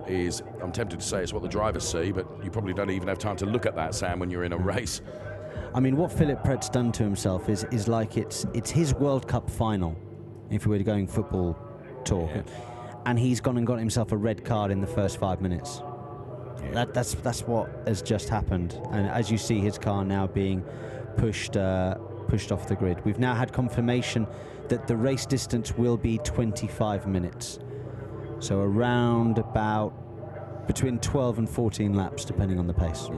is, I'm tempted to say it's what the drivers see, but you probably don't even have time to look at that, Sam, when you're in a race. I mean, what Philippe Brett's done to himself is like it's his World Cup final, if we were going football talk, and he's gone and got himself a red card in the first 5 minutes. Yeah. That's what has just happened, and as you see, his car now being pushed off the grid. We've now had confirmation that the race distance will be 25 minutes, so around about between 12 and 14 laps, depending on the pace.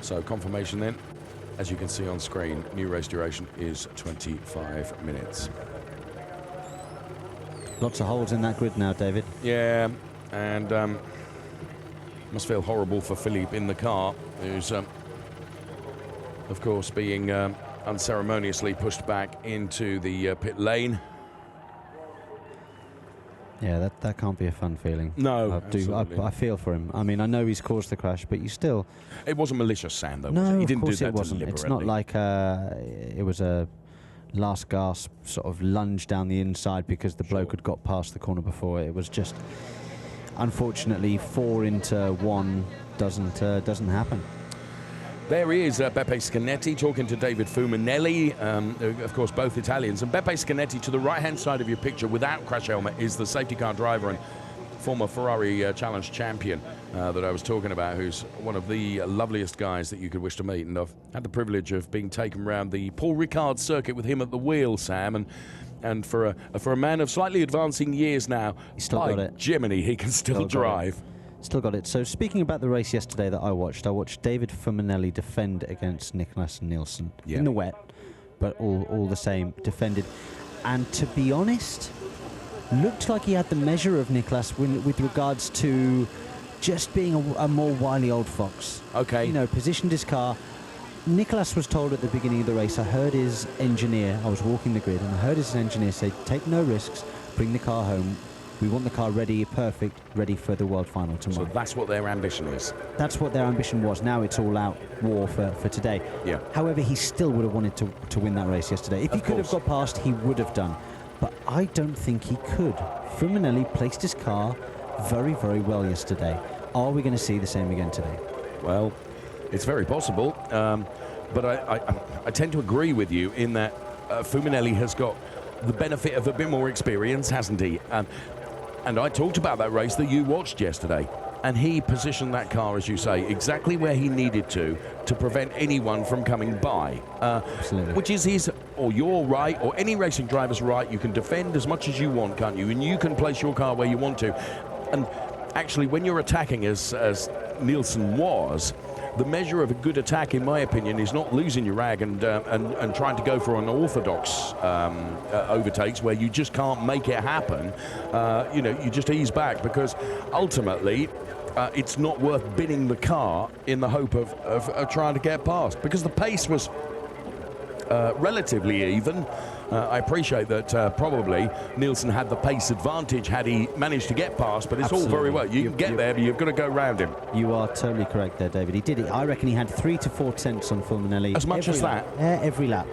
So confirmation then, as you can see on screen, new race duration is 25 minutes. Lots of holes in that grid now, David. Yeah, and must feel horrible for Philippe in the car, who's, of course, being unceremoniously pushed back into the pit lane. Yeah, that can't be a fun feeling. No, I feel for him. I mean, I know he's caused the crash, but you still... It wasn't malicious, Sam, though. No, he didn't of course do that it wasn't. deliberately. It's not like it was a last gasp sort of lunge down the inside because the bloke had got past the corner before. It was just, unfortunately, 4 into 1 doesn't happen. There is Beppe Scanetti talking to David Fuminelli, of course, both Italians. And Beppe Scanetti, to the right-hand side of your picture, without crash helmet, is the safety car driver and former Ferrari Challenge champion that I was talking about, who's one of the loveliest guys that you could wish to meet. And I've had the privilege of being taken around the Paul Ricard circuit with him at the wheel, Sam. And for a man of slightly advancing years now, he's still got it. Jiminy, he can still drive. Still got it. So speaking about the race yesterday that I watched David Fuminelli defend against Niklas Nielsen in the wet, but all the same defended. And to be honest, looked like he had the measure of Niklas with regards to just being a more wily old fox. Okay. You know, positioned his car, Nicolas was told at the beginning of the race, I heard his engineer, I was walking the grid, and I heard his engineer say, take no risks, bring the car home. We want the car ready, perfect, ready for the world final tomorrow. So that's what their ambition is. That's what their ambition was. Now it's all out war for today. Yeah. However, he still would have wanted to win that race yesterday. If he could have got past, he would have done. But I don't think he could. Fulminelli placed his car very, very well yesterday. Are we going to see the same again today? Well, it's very possible. But I tend to agree with you in that Fulminelli has got the benefit of a bit more experience, hasn't he? And I talked about that race that you watched yesterday. And he positioned that car, as you say, exactly where he needed to prevent anyone from coming by. Absolutely. Which is his, or your right, or any racing driver's right. You can defend as much as you want, can't you? And you can place your car where you want to. And actually, when you're attacking, as Nielsen was, the measure of a good attack, in my opinion, is not losing your rag and trying to go for unorthodox overtakes where you just can't make it happen. You just ease back, because ultimately it's not worth binning the car in the hope of trying to get past, because the pace was relatively even. I appreciate that probably Nielsen had the pace advantage had he managed to get past, but it's Absolutely. all very well. You can get there, but you've got to go round him. You are totally correct there, David. He did it. I reckon he had 3 to 4 tenths on Fulminelli. As much as that? Every lap.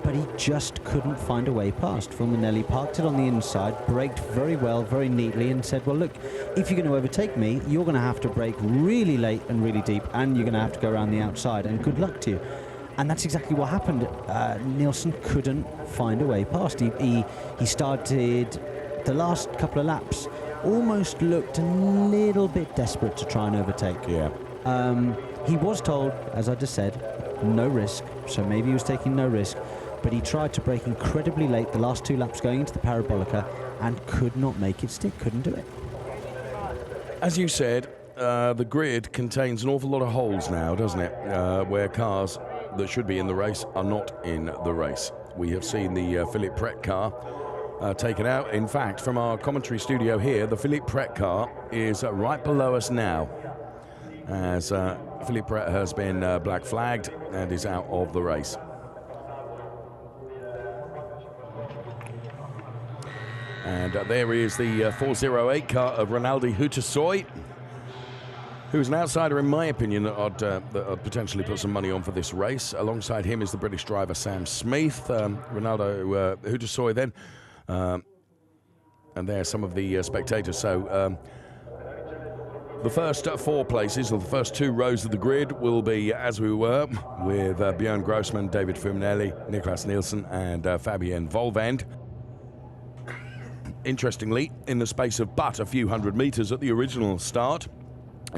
But he just couldn't find a way past. Fulminelli parked it on the inside, braked very well, very neatly, and said, well, look, if you're going to overtake me, you're going to have to brake really late and really deep, and you're going to have to go around the outside, and good luck to you. And that's exactly what happened. Nielsen couldn't find a way past. He started the last couple of laps, almost looked a little bit desperate to try and overtake. Yeah. He was told, as I just said, no risk, so maybe he was taking no risk, but he tried to brake incredibly late the last 2 laps going into the Parabolica and could not make it stick, couldn't do it. As you said, the grid contains an awful lot of holes now, doesn't it, where cars that should be in the race are not in the race. We have seen the Philippe Pret car taken out. In fact, from our commentary studio here, the Philippe Pret car is right below us now, as Philippe Pret has been black flagged and is out of the race. And there is the 408 car of Ronaldo Hutasoy, who's an outsider, in my opinion, that I'd potentially put some money on for this race. Alongside him is the British driver Sam Smith, Ronaldo Hutasoy then, and there's some of the spectators. So the first 4 places, or the first 2 rows of the grid, will be as we were, with Björn Grossman, David Fulminelli, Nicolas Nielsen, and Fabien Volvend. Interestingly, in the space of but a few hundred meters at the original start,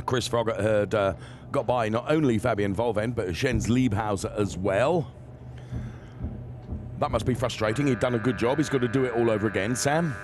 Chris Froggatt had got by not only Fabien Volvend, but Jens Liebhauser as well. That must be frustrating. He'd done a good job. He's got to do it all over again. Sam?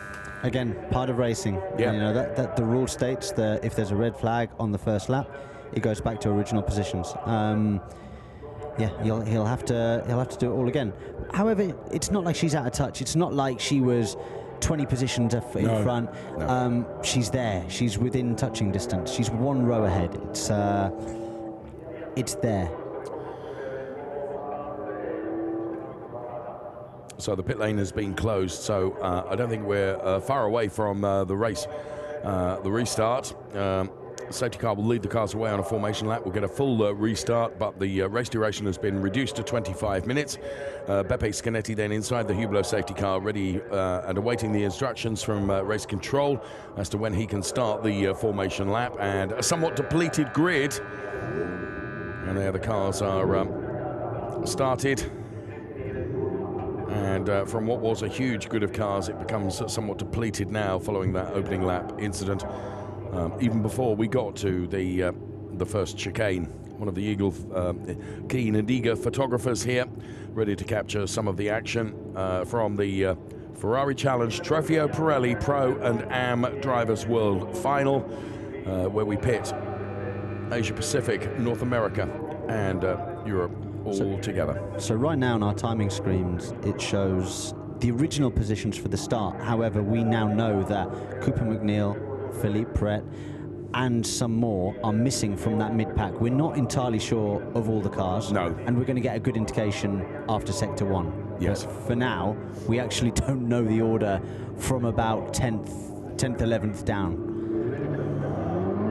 Again, part of racing. Yeah. You know, that the rule states that if there's a red flag on the first lap, it goes back to original positions. Yeah, he'll have to do it all again. However, it's not like she's out of touch. It's not like she was 20 positions in front. No. She's there. She's within touching distance. She's 1 row ahead. It's there. So the pit lane has been closed, so I don't think we're far away from the race, the restart. Safety car will lead the cars away on a formation lap. We'll get a full restart, but the race duration has been reduced to 25 minutes. Beppe Scanetti then inside the Hublot safety car, ready and awaiting the instructions from race control as to when he can start the formation lap. And a somewhat depleted grid. And there the cars are started. And from what was a huge grid of cars, it becomes somewhat depleted now following that opening lap incident. Even before we got to the first chicane. One of the keen and eager photographers here, ready to capture some of the action from the Ferrari Challenge Trofeo Pirelli Pro and Am Drivers World Final, where we pit Asia Pacific, North America, and Europe all together. So right now on our timing screens, it shows the original positions for the start. However, we now know that Cooper McNeil, Philippe Pret, and some more are missing from that mid-pack. We're not entirely sure of all the cars. No. And we're going to get a good indication after Sector 1. Yes. But for now, we actually don't know the order from about 10th, 11th down.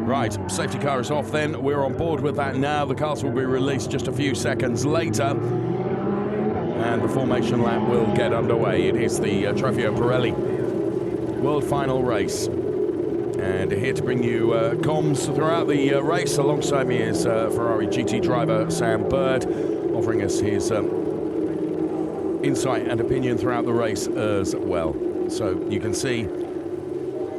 Right, safety car is off then. We're on board with that now. The cars will be released just a few seconds later. And the formation lap will get underway. It is the Trofeo Pirelli World Final Race. And here to bring you comms throughout the race. Alongside me is Ferrari GT driver Sam Bird, offering us his insight and opinion throughout the race as well. So you can see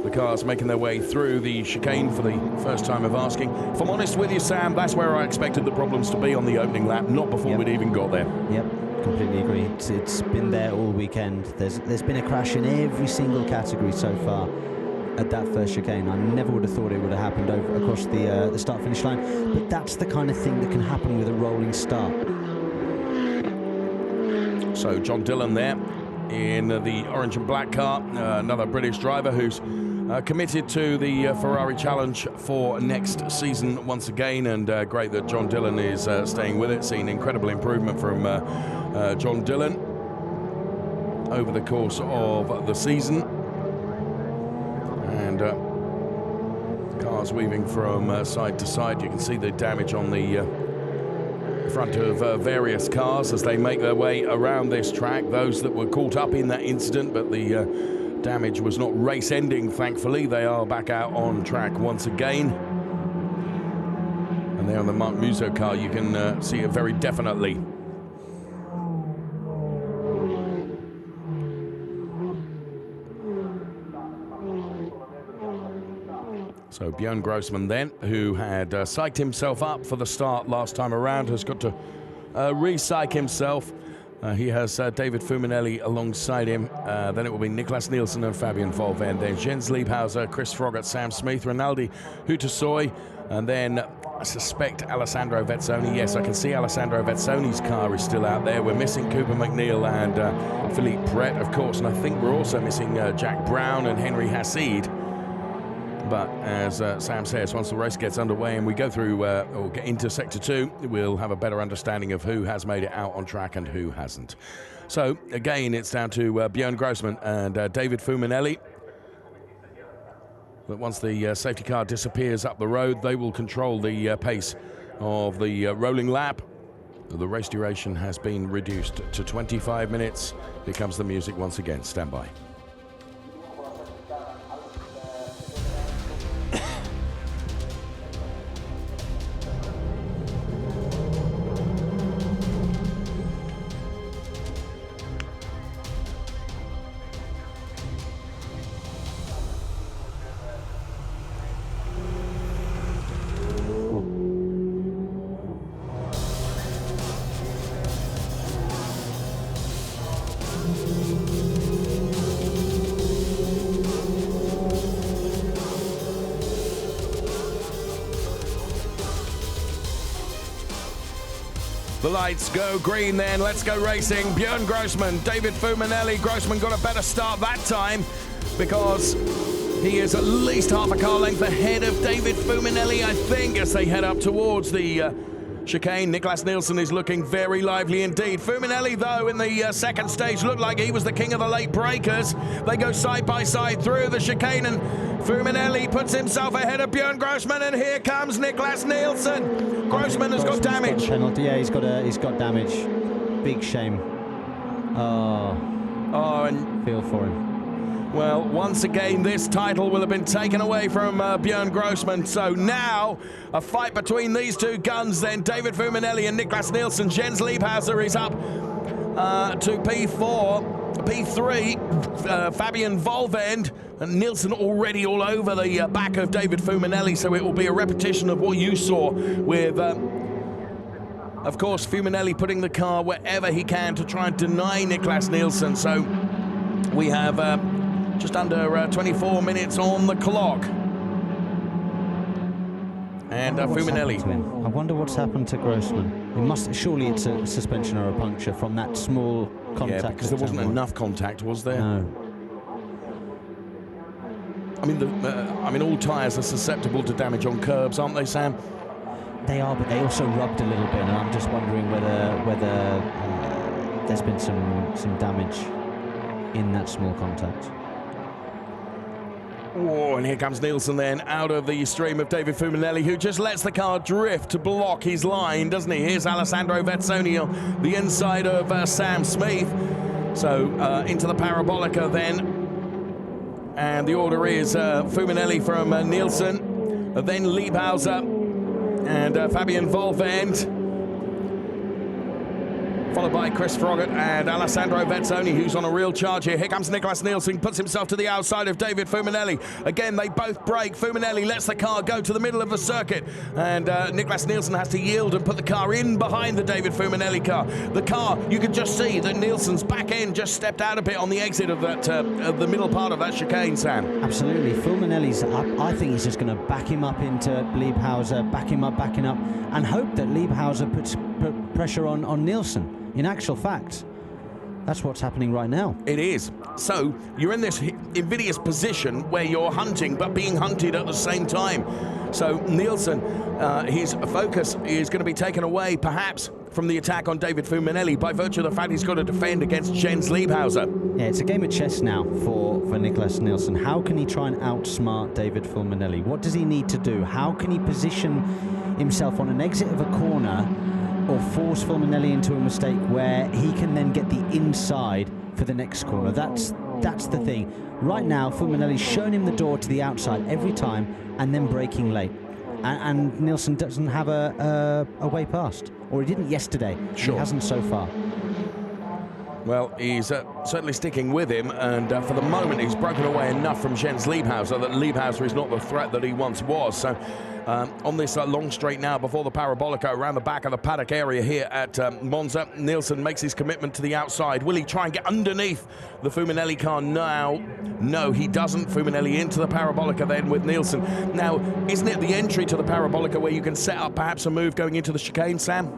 the cars making their way through the chicane for the first time of asking. If I'm honest with you, Sam, that's where I expected the problems to be on the opening lap, not before we'd even got there. Yep, completely agree. It's been there all weekend. There's been a crash in every single category so far at that first chicane. I never would have thought it would have happened across the start-finish line, but that's the kind of thing that can happen with a rolling start. So John Dillon there in the orange and black car, another British driver who's committed to the Ferrari Challenge for next season once again, and great that John Dillon is staying with it. Seen incredible improvement from John Dillon over the course of the season. And cars weaving from side to side. You can see the damage on the front of various cars as they make their way around this track. Those that were caught up in that incident, but the damage was not race-ending, thankfully. They are back out on track once again. And there on the Mark Musso car, you can see it very definitely. So Björn Grossman then, who had psyched himself up for the start last time around, has got to re-psych himself. He has David Fuminelli alongside him. Then it will be Niklas Nielsen and Fabian Volvend. Then Jens Liebhauser, Chris Froggatt, Sam Smith, Rinaldi Hutasoy, and then I suspect Alessandro Vezzoni. Yes, I can see Alessandro Vezzoni's car is still out there. We're missing Cooper McNeil and Philippe Brett, of course, and I think we're also missing Jack Brown and Henry Hassid. But as Sam says, once the race gets underway and we go through or get into Sector 2, we'll have a better understanding of who has made it out on track and who hasn't. So, again, it's down to Björn Grossman and David Fuminelli. But once the safety car disappears up the road, they will control the pace of the rolling lap. The race duration has been reduced to 25 minutes. Here comes the music once again. Stand by. The lights go green then, let's go racing. Björn Grossman, David Fuminelli. Grossman got a better start that time because he is at least half a car length ahead of David Fuminelli, I think, as they head up towards the chicane. Niklas Nielsen is looking very lively indeed. Fuminelli, though, in the second stage looked like he was the king of the late breakers. They go side by side through the chicane, and Fuminelli puts himself ahead of Björn Grossman, and here comes Niklas Nielsen. Grossman has got damage. Penalty. Yeah, he's got damage. Big shame. And feel for him. Well, once again, this title will have been taken away from Björn Grossman. So now, a fight between these two guns then. David Fuminelli and Niklas Nielsen. Jens Liebhauser is up to P4. P3, Fabian Volvend. And Nielsen already all over the back of David Fuminelli, so it will be a repetition of what you saw with, of course, Fuminelli putting the car wherever he can to try and deny Niklas Nielsen. So we have just under 24 minutes on the clock. And Fuminelli. I wonder what's happened to Grossman. It must, surely it's a suspension or a puncture from that small contact. Yeah, because there wasn't enough contact, was there? No. I mean, all tyres are susceptible to damage on curbs, aren't they, Sam? They are, but they also rubbed a little bit, and I'm just wondering whether there's been some damage in that small contact. Oh, and here comes Nielsen then, out of the stream of David Fuminelli, who just lets the car drift to block his line, doesn't he? Here's Alessandro Vezzoni on the inside of Sam Smith. So into the Parabolica then. And the order is Fuminelli from Nielsen, then Liebhauser and Fabian Volvend, followed by Chris Froggatt and Alessandro Vezzoni, who's on a real charge here. Here comes Nicholas Nielsen, puts himself to the outside of David Fuminelli. Again, they both break. Fuminelli lets the car go to the middle of the circuit, and Nicholas Nielsen has to yield and put the car in behind the David Fuminelli car. The car, you can just see that Nielsen's back end just stepped out a bit on the exit of that, the middle part of that chicane, Sam. Absolutely. Fuminelli's up. I think he's just going to back him up into Liebhauser, backing up, and hope that Liebhauser puts pressure on Nielsen. In actual fact, that's what's happening right now. It is. So you're in this invidious position where you're hunting but being hunted at the same time. So Nielsen, his focus is going to be taken away perhaps from the attack on David Fuminelli by virtue of the fact he's got to defend against Jens Liebhauser. Yeah, it's a game of chess now for Nicholas Nielsen. How can he try and outsmart David Fuminelli? What does he need to do? How can he position himself on an exit of a corner or force Fuminelli into a mistake where he can then get the inside for the next corner? That's the thing. Right now, Fuminelli's shown him the door to the outside every time and then braking late. And Nielsen doesn't have a way past. Or he didn't yesterday. Sure. He hasn't so far. Well, he's certainly sticking with him, and for the moment he's broken away enough from Jens Liebhauser that Liebhauser is not the threat that he once was. So on this long straight now before the Parabolica around the back of the paddock area here at Monza, Nielsen makes his commitment to the outside. Will he try and get underneath the Fuminelli car now? No, he doesn't. Fuminelli into the Parabolica then with Nielsen. Now, isn't it the entry to the Parabolica where you can set up perhaps a move going into the chicane, Sam?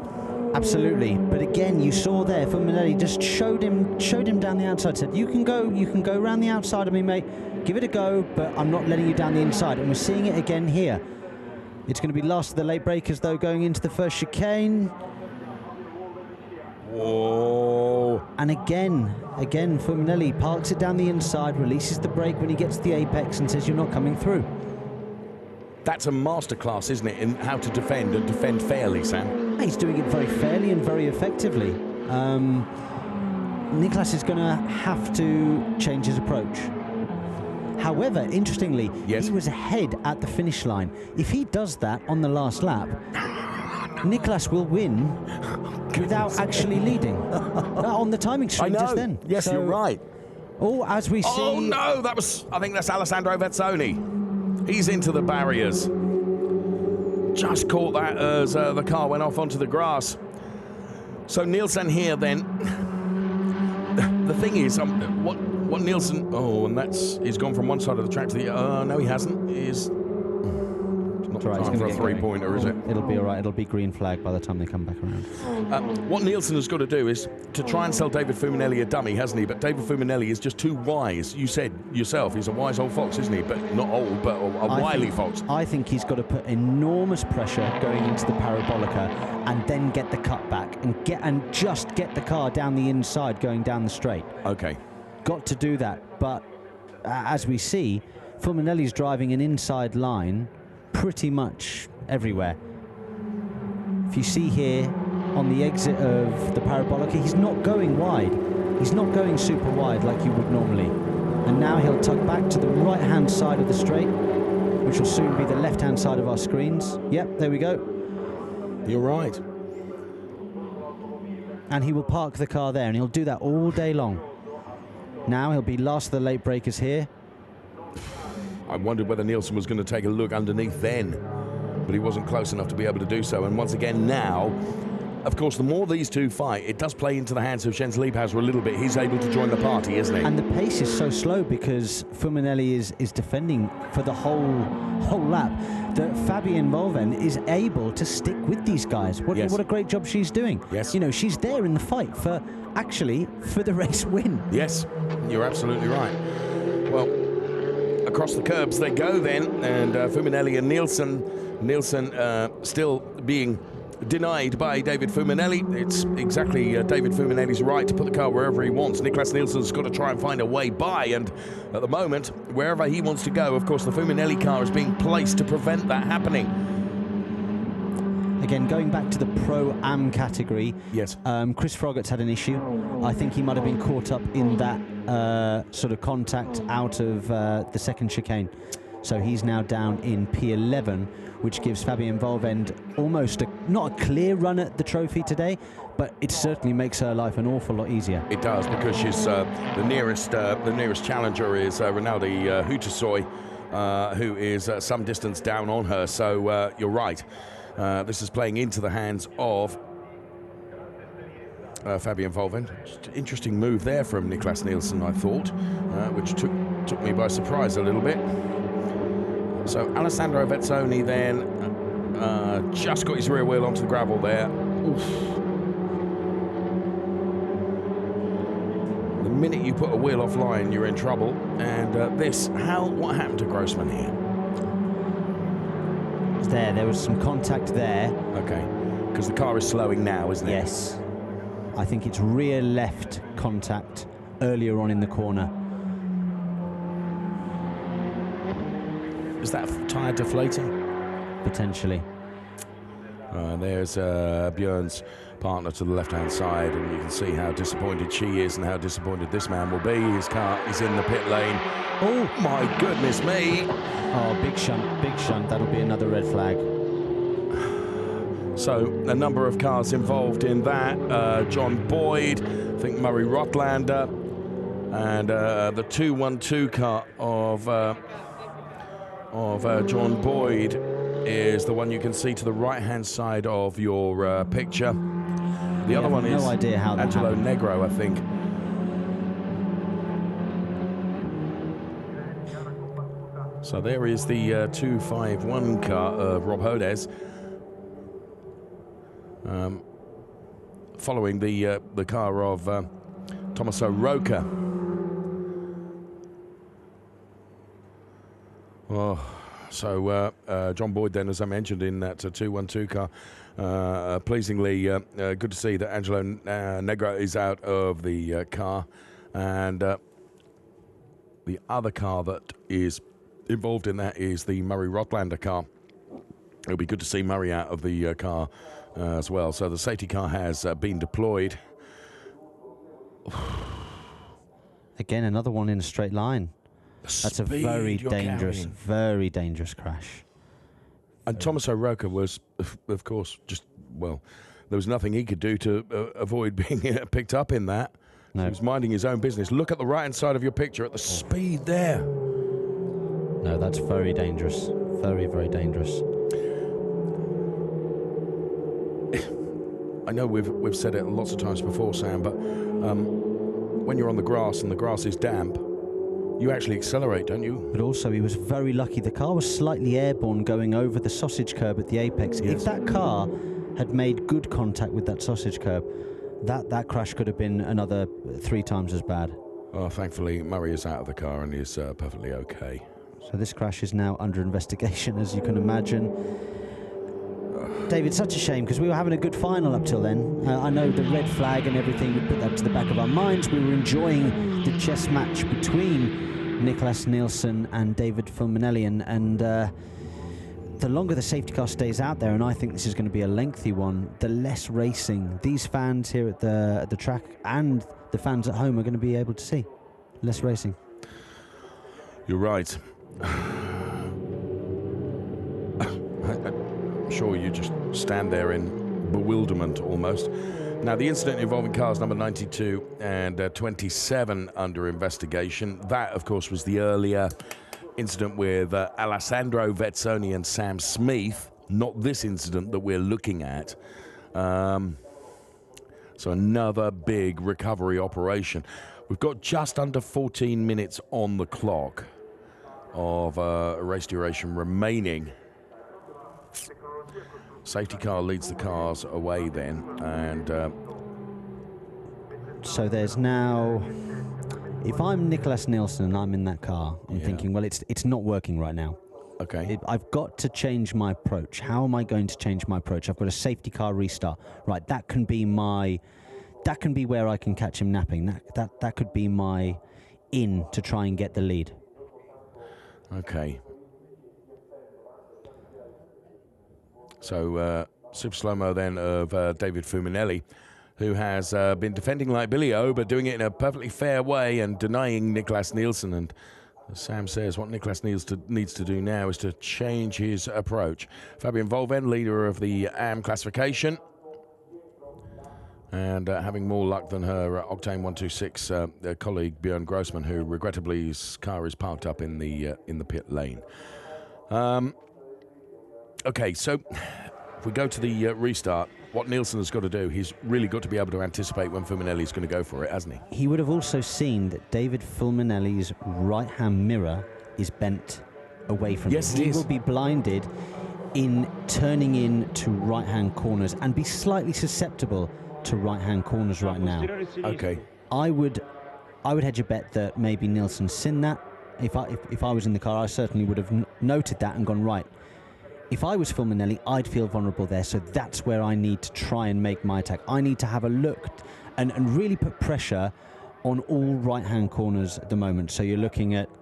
Absolutely, but again, you saw there, Fuminelli just showed him down the outside. Said, "You can go around the outside of me, mate. Give it a go, but I'm not letting you down the inside." And we're seeing it again here. It's going to be last of the late breakers, though, going into the first chicane. Whoa! And again, Fuminelli parks it down the inside, releases the brake when he gets to the apex, and says, "You're not coming through." That's a masterclass, isn't it, in how to defend and defend fairly, Sam? He's doing it very fairly and very effectively. Nicholas is going to have to change his approach. However, interestingly, yes, he was ahead at the finish line. If he does that on the last lap, Nicholas will win without actually leading on the timing stream just then. Yes, so, you're right. Oh, as we see... Oh, no, I think that's Alessandro Vezzoni. He's into the barriers. Just caught that as the car went off onto the grass. So Nielsen here then. The thing is, what Nielsen... Oh, and he's gone from one side of the track to the... no, he hasn't. He's not right, time for a three-pointer, is it? It'll be all right. It'll be green flag by the time they come back around. What Nielsen has got to do is to try and sell David Fuminelli a dummy, hasn't he? But David Fuminelli is just too wise. You said yourself, he's a wise old fox, isn't he? But not old, but a wily fox. I think he's got to put enormous pressure going into the Parabolica and then get the cut back and just get the car down the inside going down the straight. Okay. Got to do that. But as we see, Fuminelli's driving an inside line pretty much everywhere. If you see here on the exit of the Parabolica, he's not going wide. He's not going super wide like you would normally. And now he'll tuck back to the right-hand side of the straight, which will soon be the left-hand side of our screens. Yep, there we go. You're right. And he will park the car there, and he'll do that all day long. Now he'll be last of the late breakers here. I wondered whether Nielsen was going to take a look underneath then, but he wasn't close enough to be able to do so. And once again now, of course, the more these two fight, it does play into the hands of Jens Liebhauser a little bit. He's able to join the party, isn't he? And the pace is so slow because Fuminelli is defending for the whole lap, that Fabian Volven is able to stick with these guys. What a great job she's doing. Yes. You know, she's there in the fight for the race win. Yes, you're absolutely right. Well, across the curbs they go then, and Fuminelli and Nielsen still being denied by David Fuminelli. It's exactly David Fuminelli's right to put the car wherever he wants. Niklas Nielsen's got to try and find a way by, and at the moment, wherever he wants to go, of course, the Fuminelli car is being placed to prevent that happening. Again, going back to the Pro-Am category, yes. Chris Froggatt's had an issue. I think he might have been caught up in that sort of contact out of the second chicane. So he's now down in P11, which gives Fabienne Volvend almost not a clear run at the trophy today, but it certainly makes her life an awful lot easier. It does, because she's the nearest challenger is Rinaldi Hutasoy, who is some distance down on her. So you're right. This is playing into the hands of Fabienne Volvend. Just an interesting move there from Niklas Nielsen, I thought, which took me by surprise a little bit. So Alessandro Vezzoni then just got his rear wheel onto the gravel there. Oof. The minute you put a wheel offline, you're in trouble. And what happened to Grossman here? There was some contact there. Okay, because the car is slowing now, isn't it? Yes. I think it's rear left contact earlier on in the corner. Is that tyre deflating? Potentially. There's Björn's partner to the left-hand side, and you can see how disappointed she is and how disappointed this man will be. His car is in the pit lane. Oh, my goodness me. Oh, big shunt, big shunt. That'll be another red flag. So, a number of cars involved in that. John Boyd, I think Murray Rotlander, and the 212 car of John Boyd is the one you can see to the right-hand side of your picture. The other one is Angelo Negro, I think. So there is the 251 car of Rob Hodes, following the car of Tommaso Roca. Oh, so John Boyd then, as I mentioned, in that 212 car. Pleasingly, good to see that Angelo Negro is out of the car, and the other car that is involved in that is the Murray Rotlander car. It'll be good to see Murray out of the car as well. So the safety car has been deployed. Again, another one in a straight line. That's a very dangerous crash. And Tommaso Roca was, of course, there was nothing he could do to avoid being picked up in that. No. He was minding his own business. Look at the right-hand side of your picture at the speed there. No, that's very dangerous. Very, very dangerous. I know we've said it lots of times before, Sam, but when you're on the grass and the grass is damp, you actually accelerate, don't you? But also, he was very lucky. The car was slightly airborne going over the sausage curb at the apex. Yes. If that car had made good contact with that sausage curb, that crash could have been another 3 times as bad. Oh, thankfully, Murray is out of the car and is perfectly okay. So this crash is now under investigation, as you can imagine. David, such a shame, because we were having a good final up till then. I know the red flag and everything, we put that to the back of our minds. We were enjoying the chess match between Niklas Nielsen and David Fuminelli, and the longer the safety car stays out there, and I think this is going to be a lengthy one, the less racing these fans here at the track and the fans at home are going to be able to see. Less racing. You're right. I'm sure you just stand there in bewilderment almost. Now, the incident involving cars number 92 and 27 under investigation. That, of course, was the earlier incident with Alessandro Vezzoni and Sam Smith, not this incident that we're looking at. So another big recovery operation. We've got just under 14 minutes on the clock of race duration remaining. Safety car leads the cars away then, and so there's now If I'm Nicholas Nielsen and I'm in that car, I'm thinking, well, it's not working right now. Okay. I've got to change my approach. How am I going to change my approach? I've got a safety car restart. Right, that can be where I can catch him napping. That could be my in to try and get the lead. Okay. So, super slow-mo then of David Fuminelli, who has been defending like Billy O, but doing it in a perfectly fair way and denying Nicholas Nielsen. And as Sam says, what Nicholas needs to do now is to change his approach. Fabian Volven, leader of the AM classification, and having more luck than her Octane 126 colleague Björn Grossman, who regrettably his car is parked up in the pit lane. Okay, so if we go to the restart, what Nielsen has got to do, he's really got to be able to anticipate when Fulminelli's going to go for it, hasn't he? He would have also seen that David Fulminelli's right-hand mirror is bent away from him. Yes, it is. He will be blinded in turning into right-hand corners and be slightly susceptible to right-hand corners right now. Okay. I would hedge a bet that maybe Nielsen's seen that. If I was in the car, I certainly would have noted that and gone, right, if I was Fulminelli, I'd feel vulnerable there, so that's where I need to try and make my attack. I need to have a look and really put pressure on all right-hand corners at the moment. So you're looking at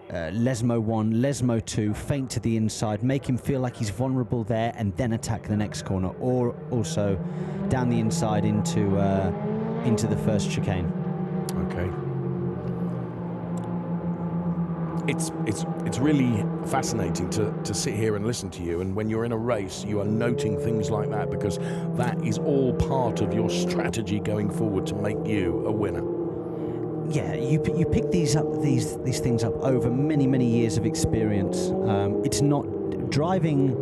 Lesmo 1, Lesmo 2, feint to the inside, make him feel like he's vulnerable there, and then attack the next corner, or also down the inside into the first chicane. Okay. It's really fascinating to sit here and listen to you, and when you're in a race you are noting things like that, because that is all part of your strategy going forward to make you a winner. Yeah, you pick these things up over many years of experience. It's not driving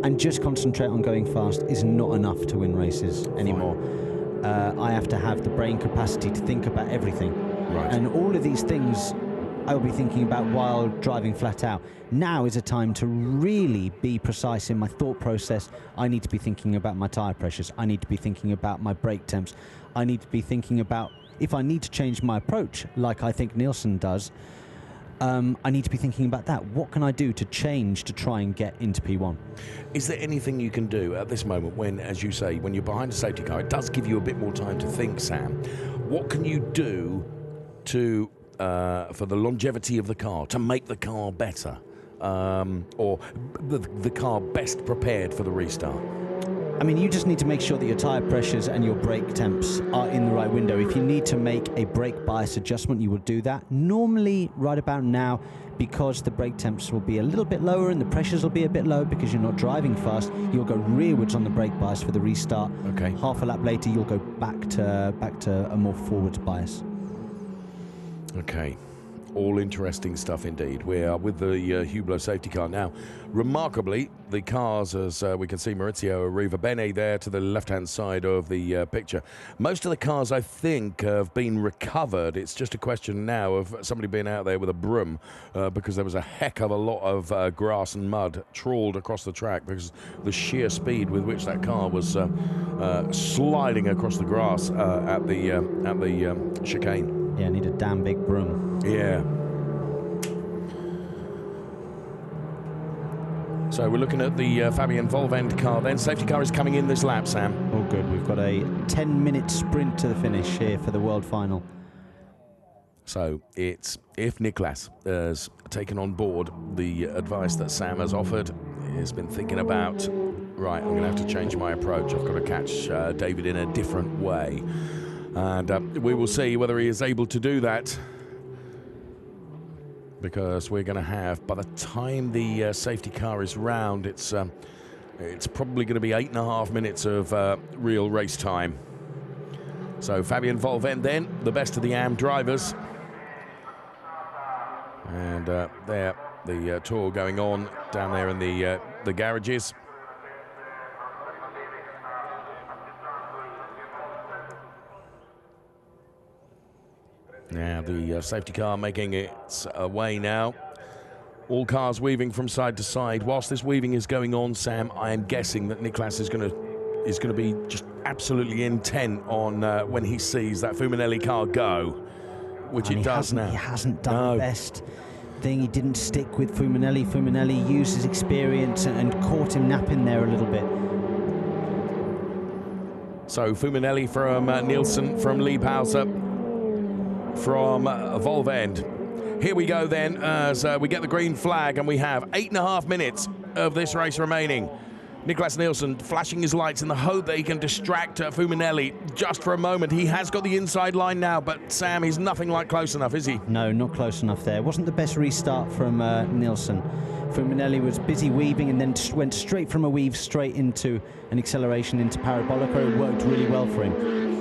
and just concentrate on going fast is not enough to win races anymore. I have to have the brain capacity to think about everything, right, and all of these things I will be thinking about while driving flat out. Now is a time to really be precise in my thought process. I need to be thinking about my tyre pressures. I need to be thinking about my brake temps. I need to be thinking about if I need to change my approach, like I think Nielsen does, I need to be thinking about that. What can I do to change to try and get into P1? Is there anything you can do at this moment when, as you say, when you're behind a safety car, it does give you a bit more time to think, Sam? What can you do to for the longevity of the car, to make the car better, or the car best prepared for the restart? I mean, you just need to make sure that your tyre pressures and your brake temps are in the right window. If you need to make a brake bias adjustment, you will do that. Normally, right about now, because the brake temps will be a little bit lower and the pressures will be a bit low because you're not driving fast, you'll go rearwards on the brake bias for the restart. Okay. Half a lap later, you'll go back to a more forwards bias. Okay, all interesting stuff indeed. We are with the Hublot safety car now. Remarkably, the cars, as we can see Maurizio Arrivabene there to the left-hand side of the picture. Most of the cars, I think, have been recovered. It's just a question now of somebody being out there with a broom because there was a heck of a lot of grass and mud trawled across the track because the sheer speed with which that car was sliding across the grass at the chicane. Yeah, I need a damn big broom. Yeah. So we're looking at the Fabian Volvend car then. Safety car is coming in this lap, Sam. All good. We've got a 10-minute sprint to the finish here for the World Final. So it's if Niklas has taken on board the advice that Sam has offered, he's been thinking about, right, I'm going to have to change my approach. I've got to catch David in a different way. And we will see whether he is able to do that, because we're going to have, by the time the safety car is round, it's probably going to be 8.5 minutes of real race time. So Fabian Volvend then, the best of the AM drivers. And there, the tour going on down there in the garages. Now the safety car making its way now. All cars weaving from side to side. Whilst this weaving is going on, Sam, I am guessing that Niklas is going to be just absolutely intent on when he sees that Fuminelli car go. which it does now. He hasn't done the best thing. He didn't stick with Fuminelli. Fuminelli used his experience and caught him napping there a little bit. So Fuminelli from Nielsen, from Liebhauser, from Volvend. Here we go then, as we get the green flag, and we have 8.5 minutes of this race remaining. Niklas Nielsen flashing his lights in the hope that he can distract Fuminelli just for a moment. He has got the inside line now, but Sam, he's nothing like close enough, is he? No, not close enough there. Wasn't the best restart from Nielsen. Fuminelli was busy weaving and then went straight from a weave straight into an acceleration into Parabolica. It worked really well for him.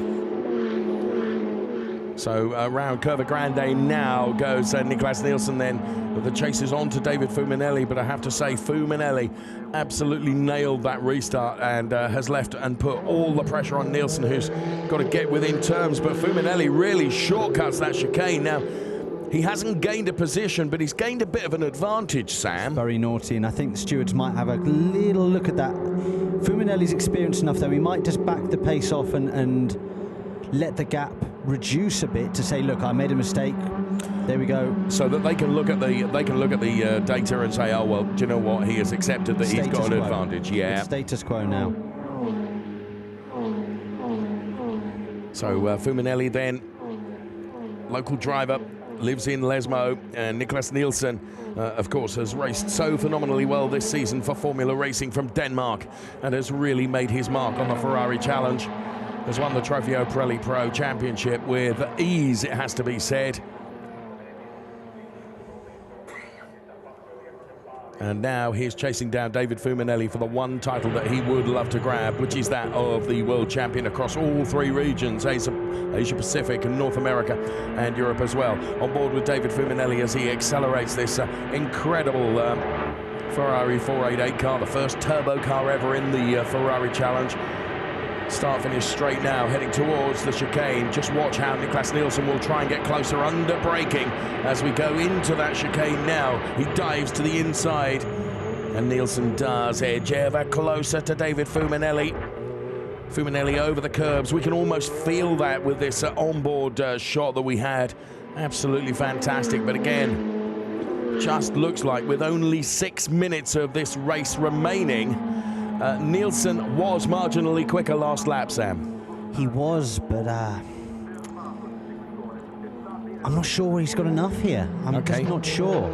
So around Curva Grande now goes Niklas Nielsen then. The chase is on to David Fuminelli, but I have to say Fuminelli absolutely nailed that restart and has left and put all the pressure on Nielsen, who's got to get within terms. But Fuminelli really shortcuts that chicane. Now, he hasn't gained a position, but he's gained a bit of an advantage, Sam. Very naughty, and I think the stewards might have a little look at that. Fuminelli's experienced enough, though. He might just back the pace off and let the gap reduce a bit to say, look, I made a mistake. There we go. So that they can look at the data and say, oh well, do you know what? He has accepted that he's got an advantage. Yeah. It's status quo now. So Fuminelli then, local driver, lives in Lesmo, and Niklas Nielsen, of course, has raced so phenomenally well this season for Formula Racing from Denmark and has really made his mark on the Ferrari Challenge. Has won the Trofeo Pirelli Pro Championship with ease, it has to be said. And now he's chasing down David Fuminelli for the one title that he would love to grab, which is that of the world champion across all three regions, Asia Pacific and North America and Europe as well. On board with David Fuminelli as he accelerates this incredible Ferrari 488 car, the first turbo car ever in the Ferrari Challenge. Start finish straight now, heading towards the chicane. Just watch how Niklas Nielsen will try and get closer under braking as we go into that chicane now. He dives to the inside, and Nielsen does edge ever closer to David Fuminelli. Fuminelli over the curbs. We can almost feel that with this onboard shot that we had. Absolutely fantastic, but again, just looks like with only 6 minutes of this race remaining, Nielsen was marginally quicker last lap, Sam. He was, but I'm not sure he's got enough here. I'm just not sure.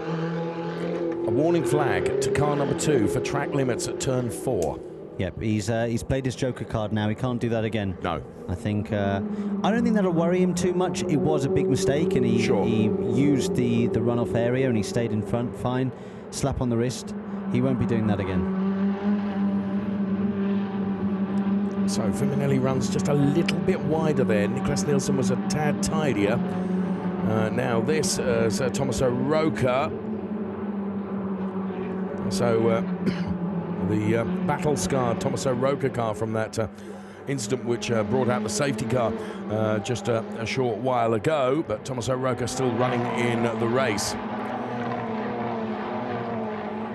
A warning flag to car number 2 for track limits at turn 4. Yep, he's played his Joker card now. He can't do that again. No. I think I don't think that'll worry him too much. It was a big mistake, and he used the runoff area and he stayed in front. Fine. Slap on the wrist. He won't be doing that again. So Fuminelli runs just a little bit wider there. Niklas Nielsen was a tad tidier. Now this is Tommaso Roca. So the battle-scarred Tommaso Roca car from that incident which brought out the safety car just a short while ago, but Tommaso Roca still running in the race.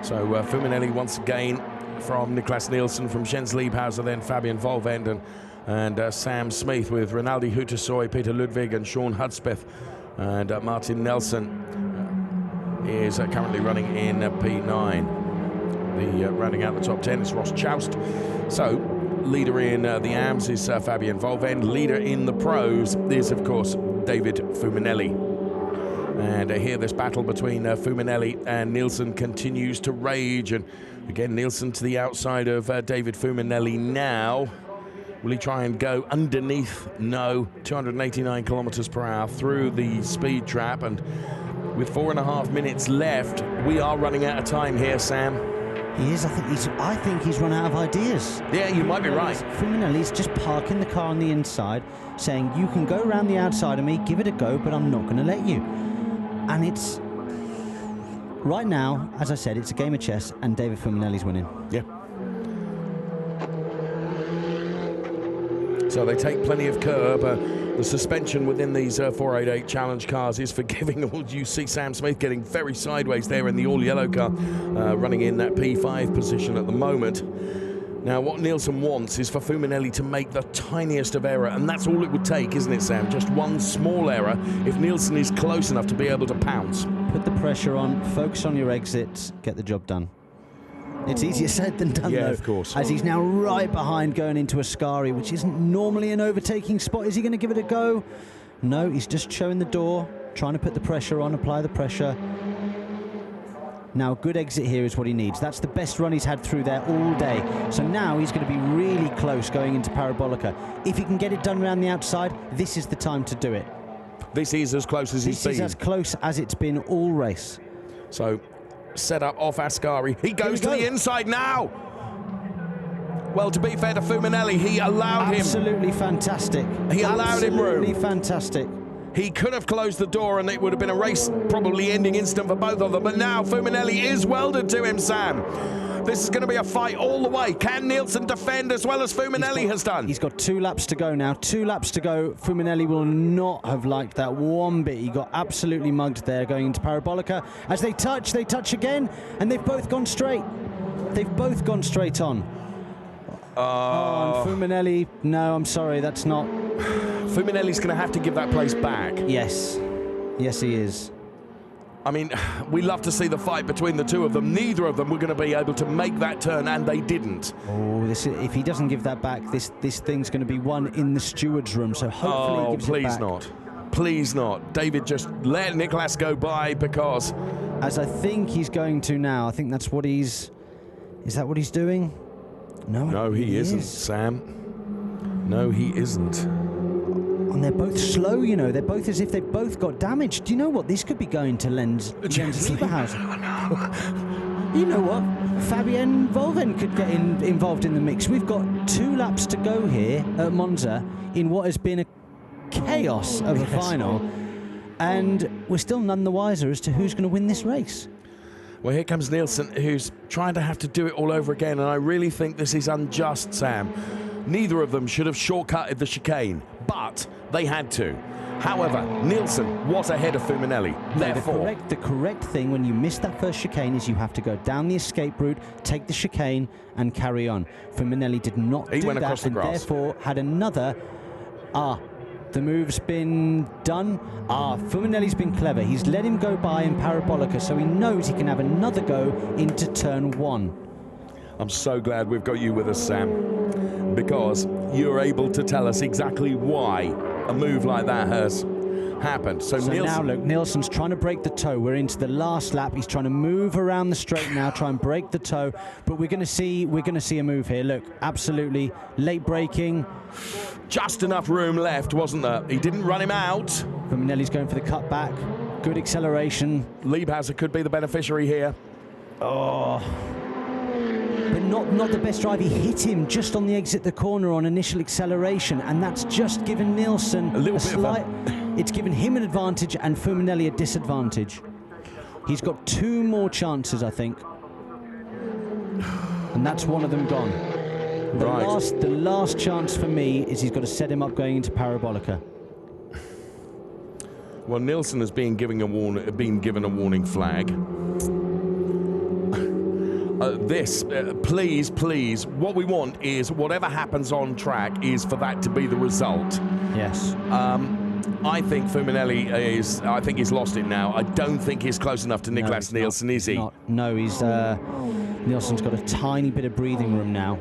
So Fuminelli once again from Niklas Nielsen, from Jens Liebhauser, then Fabian Volvend and Sam Smith, with Rinaldi Hutasoy, Peter Ludwig and Sean Hudspeth, and Martin Nelson is currently running in P9. The rounding out the top 10 is Ross Choust. So leader in the AMS is Fabian Volvend. Leader in the pros is, of course, David Fuminelli. And here this battle between Fuminelli and Nielsen continues to rage. And again, Nielsen to the outside of David Fuminelli now. Will he try and go underneath? No. 289 kilometers per hour through the speed trap. And with 4.5 minutes left, we are running out of time here, Sam. He is. I think he's run out of ideas. Yeah, you might be right. Fuminelli's just parking the car on the inside, saying, you can go around the outside of me, give it a go, but I'm not going to let you. And it's, right now, as I said, it's a game of chess, and David Fuminelli's winning. Yeah. So they take plenty of curb. The suspension within these 488 Challenge cars is forgiving. You see Sam Smith getting very sideways there in the all-yellow car, running in that P5 position at the moment. Now, what Nielsen wants is for Fuminelli to make the tiniest of error, and that's all it would take, isn't it, Sam? Just one small error if Nielsen is close enough to be able to pounce. Put the pressure on, focus on your exits, get the job done. It's easier said than done, yeah, though. Of course. As he's now right behind going into Ascari, which isn't normally an overtaking spot. Is he going to give it a go? No, he's just showing the door, trying to put the pressure on, apply the pressure. Now, a good exit here is what he needs. That's the best run he's had through there all day. So now he's going to be really close going into Parabolica. If he can get it done around the outside, this is the time to do it. This is as close as he's been. This is as close as it's been all race. So, set up off Ascari. He goes to the inside now. Well, to be fair to Fuminelli, he allowed him. Absolutely fantastic. He allowed him room. Absolutely fantastic. He could have closed the door and it would have been a race probably ending instant for both of them. But now Fuminelli is welded to him, Sam. This is going to be a fight all the way. Can Nielsen defend as well as Fuminelli has done? He's got 2 laps to go now. 2 laps to go. Fuminelli will not have liked that one bit. He got absolutely mugged there going into Parabolica. As they touch again, and they've both gone straight. They've both gone straight on. And Fuminelli, no, I'm sorry, that's not. Fuminelli's going to have to give that place back. Yes. Yes, he is. I mean, we love to see the fight between the two of them. Neither of them were going to be able to make that turn, and they didn't. Oh, if he doesn't give that back, this thing's going to be won in the steward's room, so hopefully he gives it back. Please not. Please not. David, just let Nicolas go by, because... As I think he's going to now. I think that's what he's... Is that what he's doing? No, he isn't, Sam. No, he isn't. And they're both slow, you know. They're both as if they've both got damage. Do you know what? This could be going to Jens Lieberhausen. You know what? Fabienne Volven could get involved in the mix. We've got 2 laps to go here at Monza in what has been a chaos of a final. And we're still none the wiser as to who's going to win this race. Well, here comes Nielsen, who's trying to have to do it all over again, and I really think this is unjust, Sam. Neither of them should have shortcutted the chicane, but they had to. However, Nielsen was ahead of Fuminelli. Therefore, the correct thing when you miss that first chicane is you have to go down the escape route, take the chicane, and carry on. Fuminelli did not do went that, across the and grass. therefore had another. The move's been done. Fuminelli's been clever. He's let him go by in Parabolica, so he knows he can have another go into turn 1. I'm so glad we've got you with us, Sam, because you're able to tell us exactly why a move like that has happened. So Nielsen, now look, Nielsen's trying to break the toe. We're into the last lap. He's trying to move around the straight now, try and break the toe. But we're going to see a move here. Look, absolutely late braking. Just enough room left, wasn't there? He didn't run him out. Fuminelli's going for the cutback. Good acceleration. Liebhausen could be the beneficiary here. Oh. But not the best drive. He hit him just on the exit the corner on initial acceleration, and that's just given Nielsen a slight... It's given him an advantage and Fuminelli a disadvantage. He's got 2 more chances, I think. And that's one of them gone. The last chance for me is he's got to set him up going into Parabolica. Well, Nielsen has been given a warning flag. Please, what we want is whatever happens on track is for that to be the result. Yes. I think Fuminelli he's lost it now. I don't think he's close enough to Nicolas Nielsen, is he? No, he's Nielsen's got a tiny bit of breathing room now.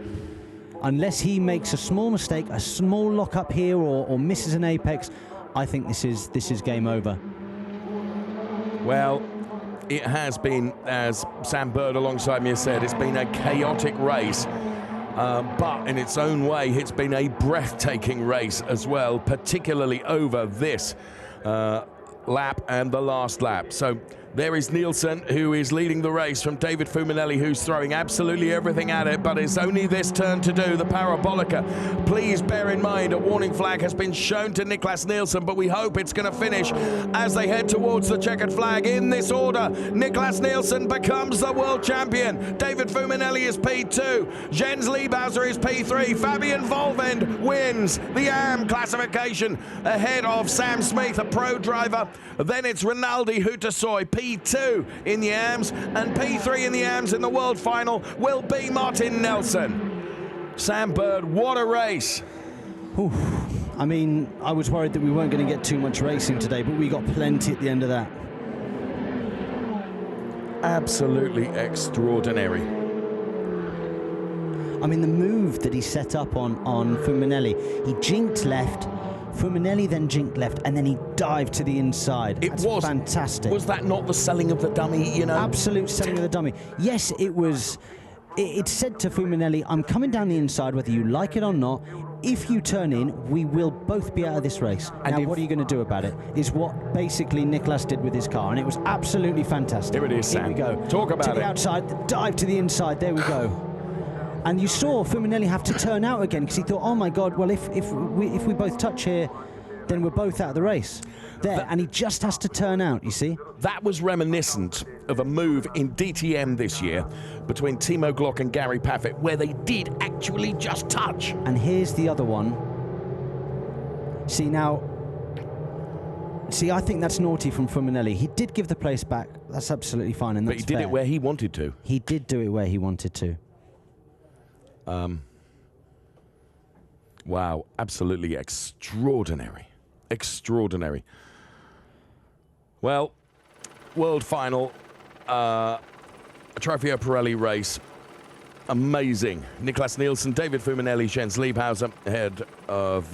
Unless he makes a small mistake, a small lock up here, or misses an apex, I think this is game over. Well, it has been, as Sam Bird alongside me has said, it's been a chaotic race. But in its own way, it's been a breathtaking race as well, particularly over this lap and the last lap. So there is Nielsen, who is leading the race from David Fuminelli, who's throwing absolutely everything at it, but it's only this turn to do, the Parabolica. Please bear in mind, a warning flag has been shown to Nicolas Nielsen, but we hope it's going to finish as they head towards the checkered flag. In this order, Nicolas Nielsen becomes the world champion. David Fuminelli is P2. Jens Lieberhausen is P3. Fabienne Volvend wins the AM classification ahead of Sam Smith, a pro driver. Then it's Rinaldi Hutasoy, P2 in the AMs, and P3 in the AMs in the world final will be Martin Nelson. Sam Bird, what a race. Oof. I mean, I was worried that we weren't going to get too much racing today, but we got plenty at the end of that. Absolutely extraordinary. I mean, the move that he set up on Fuminelli, he jinked left, Fuminelli then jinked left, and then he dived to the inside. That's fantastic. Was that not the selling of the dummy, you know? Absolute selling of the dummy. Yes, it was. It said to Fuminelli, I'm coming down the inside whether you like it or not. If you turn in, we will both be out of this race. And now, what are you going to do about it? Is what basically Nicholas did with his car, and it was absolutely fantastic. Here it is, Sam. Here we go. Talk about it. To the outside, dive to the inside. There we go. And you saw Fuminelli have to turn out again because he thought, oh my God, well, if we both touch here, then we're both out of the race. And he just has to turn out, you see? That was reminiscent of a move in DTM this year between Timo Glock and Gary Paffett, where they did actually just touch. And here's the other one. See, I think that's naughty from Fuminelli. He did give the place back. That's absolutely fine, and that's But he did it where he wanted to. He did do it where he wanted to. Wow, absolutely extraordinary. Extraordinary. Well, world final, a Trofeo Pirelli race. Amazing. Nicholas Nielsen, David Fuminelli, Jens Liebhauser, ahead of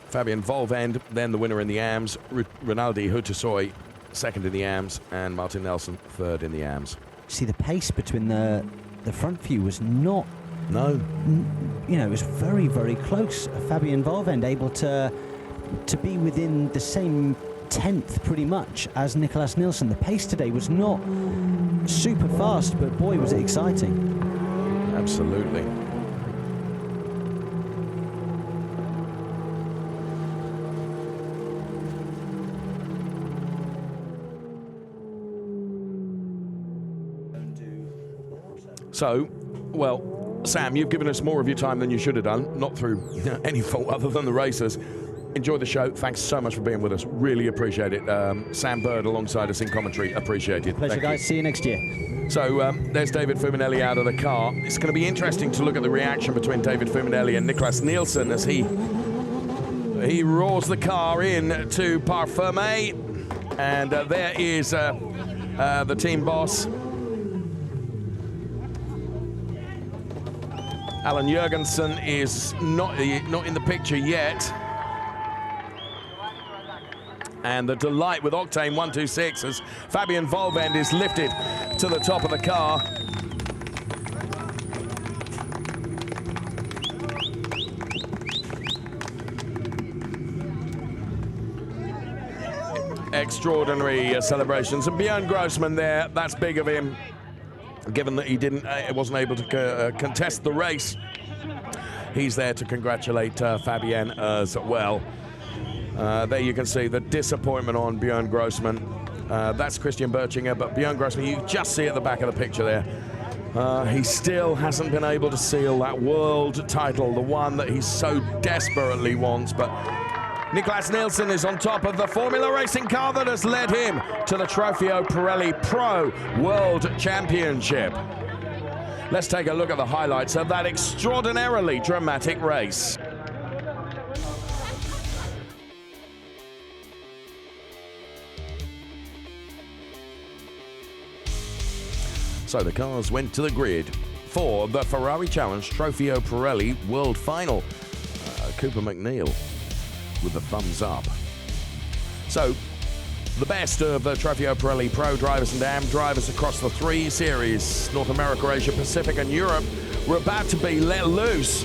Fabian Volvend, then the winner in the AMS, Rinaldi Hutasoy, second in the AMS, and Martin Nelson, third in the AMS. See, the pace between the front few was not... No. You know, it was very, very close. Fabian Volvend able to be within the same tenth, pretty much, as Nicholas Nielsen. The pace today was not super fast, but boy, was it exciting. Absolutely. So, well, Sam, you've given us more of your time than you should have done, not through any fault other than the racers. Enjoy the show. Thanks so much for being with us. Really appreciate it. Sam Bird alongside us in commentary. Appreciate it. Pleasure, guys. See you next year. So there's David Fuminelli out of the car. It's going to be interesting to look at the reaction between David Fuminelli and Nicholas Nielsen as he roars the car in to Parc Ferme. And there is the team boss, Alan Jurgensen, is not in the picture yet. And the delight with Octane 126 as Fabian Volvend is lifted to the top of the car. Extraordinary celebrations. And Björn Grossman there, that's big of him, given that he wasn't able to contest the race. He's there to congratulate Fabian as well. There you can see the disappointment on Björn Grossman. That's Christian Berchinger, but Björn Grossman, you just see at the back of the picture there. He still hasn't been able to seal that world title, the one that he so desperately wants. But Nicholas Nielsen is on top of the Formula Racing car that has led him to the Trofeo Pirelli Pro World Championship. Let's take a look at the highlights of that extraordinarily dramatic race. So the cars went to the grid for the Ferrari Challenge Trofeo Pirelli World Final. Cooper McNeil with the thumbs up. So the best of the Trofeo Pirelli Pro drivers and AM drivers across the three series, North America, Asia Pacific and Europe, were about to be let loose.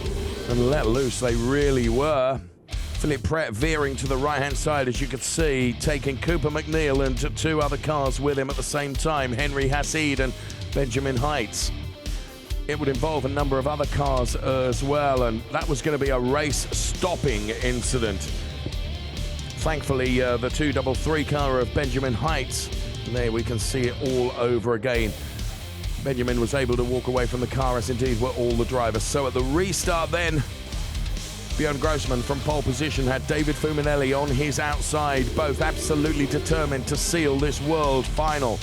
And let loose they really were. Philip Pret veering to the right-hand side, as you could see, taking Cooper McNeil and two other cars with him at the same time, Henry Hassid and Benjamin Heights. It would involve a number of other cars as well, and that was going to be a race-stopping incident. Thankfully, the 233 car of Benjamin Heights, and there we can see it all over again. Benjamin was able to walk away from the car, as indeed were all the drivers. So at the restart then, Björn Grossman from pole position had David Fuminelli on his outside, both absolutely determined to seal this world final.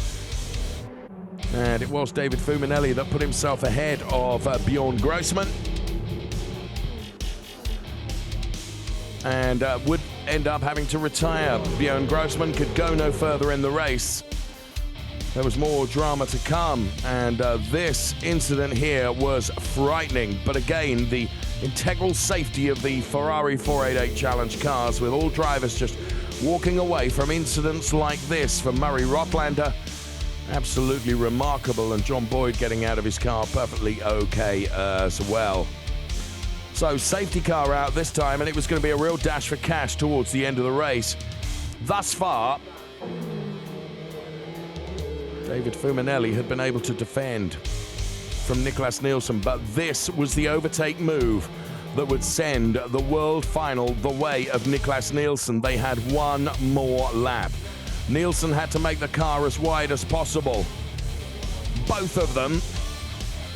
And it was David Fuminelli that put himself ahead of Bjorn Grossman. And would end up having to retire. Bjorn Grossman could go no further in the race. There was more drama to come, and this incident here was frightening. But again, the integral safety of the Ferrari 488 Challenge cars, with all drivers just walking away from incidents like this. For Murray Rotlander, absolutely remarkable, and John Boyd getting out of his car perfectly okay as well. So safety car out this time, and it was going to be a real dash for cash towards the end of the race. Thus far, David Fuminelli had been able to defend from Niklas Nielsen, but this was the overtake move that would send the world final the way of Niklas Nielsen. They had one more lap. Nielsen had to make the car as wide as possible. Both of them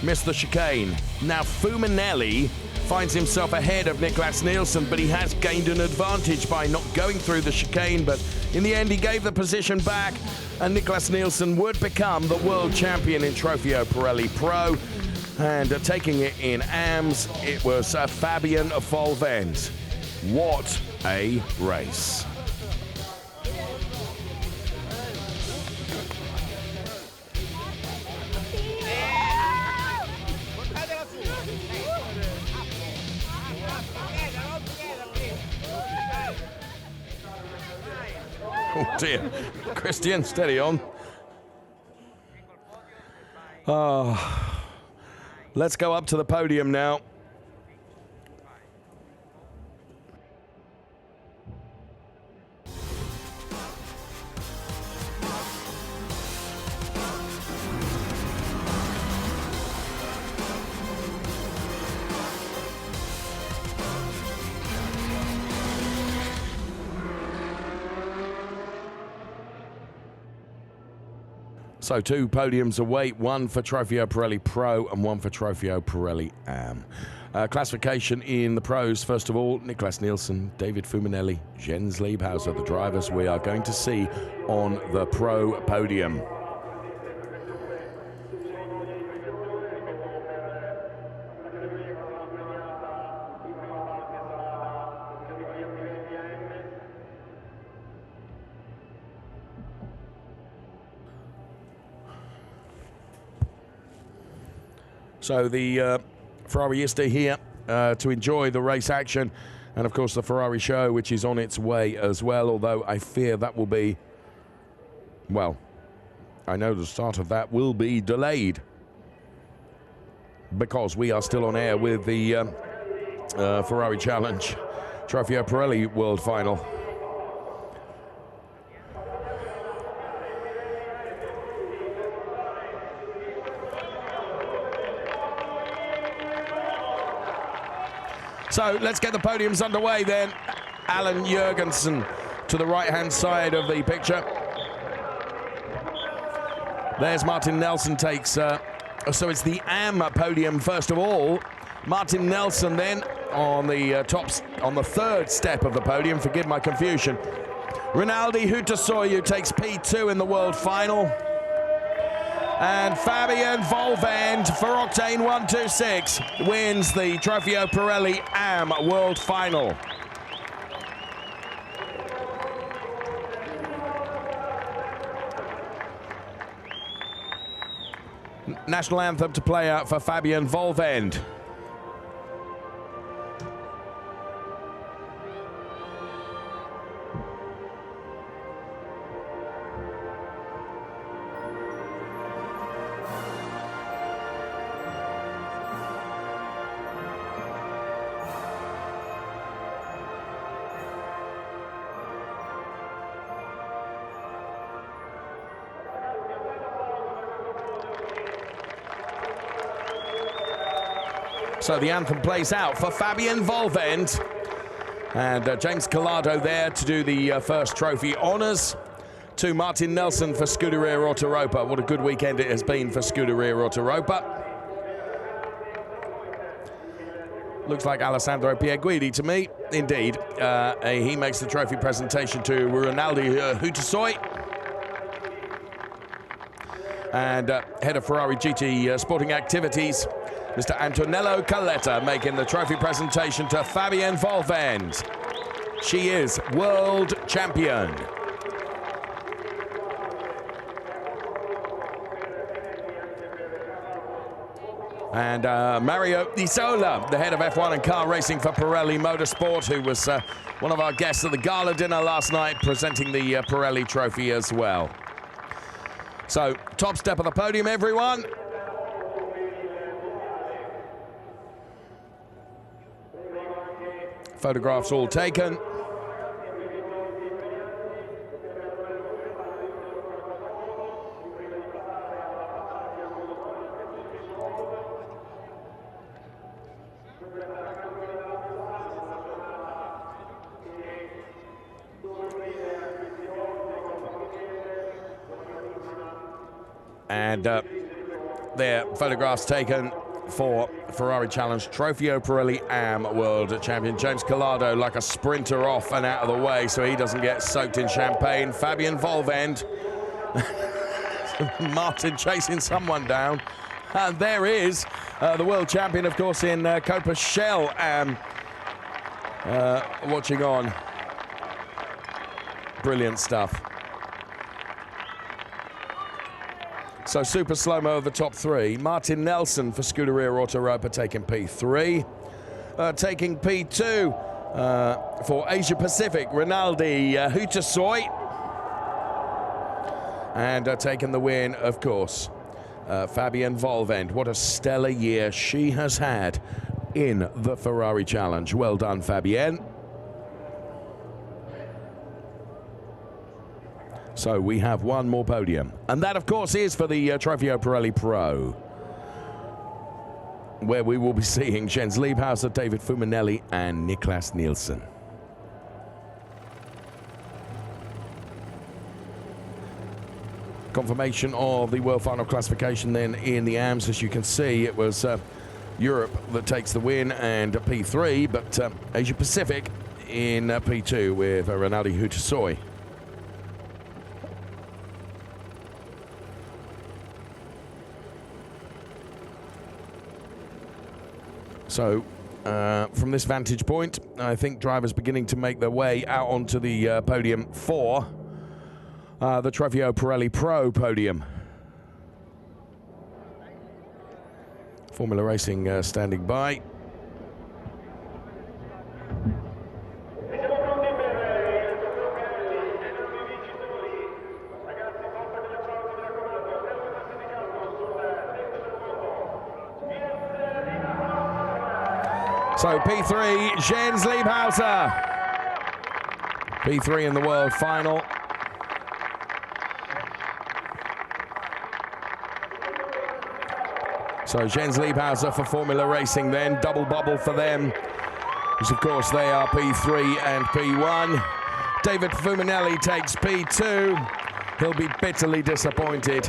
missed the chicane. Now Fuminelli finds himself ahead of Niklas Nielsen, but he has gained an advantage by not going through the chicane. But in the end, he gave the position back, and Niklas Nielsen would become the world champion in Trofeo Pirelli Pro. And taking it in AMS, it was Fabian Volvend. What a race. Oh dear, Christian, steady on. Let's go up to the podium now. So 2 podiums await, one for Trofeo Pirelli Pro and one for Trofeo Pirelli AM. Classification in the pros, first of all, Niklas Nielsen, David Fuminelli, Jens Liebhauser, the drivers we are going to see on the pro podium. So the Ferrariista here to enjoy the race action, and of course the Ferrari show, which is on its way as well, although I fear that will be, well, I know the start of that will be delayed because we are still on air with the Ferrari Challenge Trofeo Pirelli World Final. So let's get the podiums underway then. Alan Jurgensen to the right-hand side of the picture. There's Martin Nelson takes, so it's the AM podium first of all. Martin Nelson then on the on the third step of the podium, forgive my confusion. Rinaldi Hutasoyu takes P2 in the world final. And Fabian Volvend for Octane 126 wins the Trofeo Pirelli AM World Final. National anthem to play out for Fabian Volvend. So the anthem plays out for Fabian Volvend. And James Collado there to do the first trophy honours to Martin Nelson for Scuderia Autoropa. What a good weekend it has been for Scuderia Autoropa. Looks like Alessandro Pierguidi to me. Indeed, he makes the trophy presentation to Rinaldi Hutasoy. And head of Ferrari GT Sporting Activities, Mr. Antonello Caletta, making the trophy presentation to Fabienne Volvend. She is world champion. And Mario Isola, the head of F1 and car racing for Pirelli Motorsport, who was one of our guests at the gala dinner last night, presenting the Pirelli trophy as well. So, top step of the podium, everyone. Photographs all taken. And their photographs taken for Ferrari Challenge Trofeo Pirelli AM World Champion. James Collado like a sprinter off and out of the way so he doesn't get soaked in champagne. Fabienne Volvend. Martin chasing someone down. And there is the world champion, of course, in Copa Shell AM. Watching on. Brilliant stuff. So super slow-mo of the top three. Martin Nelson for Scuderia Autoropa taking P3. Taking P2 for Asia Pacific, Rinaldi Hutasoy. And taking the win, of course, Fabienne Volvend. What a stellar year she has had in the Ferrari Challenge. Well done, Fabienne. So we have one more podium. And that, of course, is for the Trofeo Pirelli Pro, where we will be seeing Jens Liebhauser, David Fuminelli, and Niklas Nielsen. Confirmation of the World Final classification then in the AMS. As you can see, it was Europe that takes the win and P3, but Asia Pacific in P2 with Rinaldi Hutasoy. So, from this vantage point, I think drivers beginning to make their way out onto the podium for the Trofeo Pirelli Pro podium. Formula Racing standing by. So P3, Jens Liebhauser. P3 in the world final. So Jens Liebhauser for Formula Racing then, double bubble for them. Because of course they are P3 and P1. David Fuminelli takes P2. He'll be bitterly disappointed.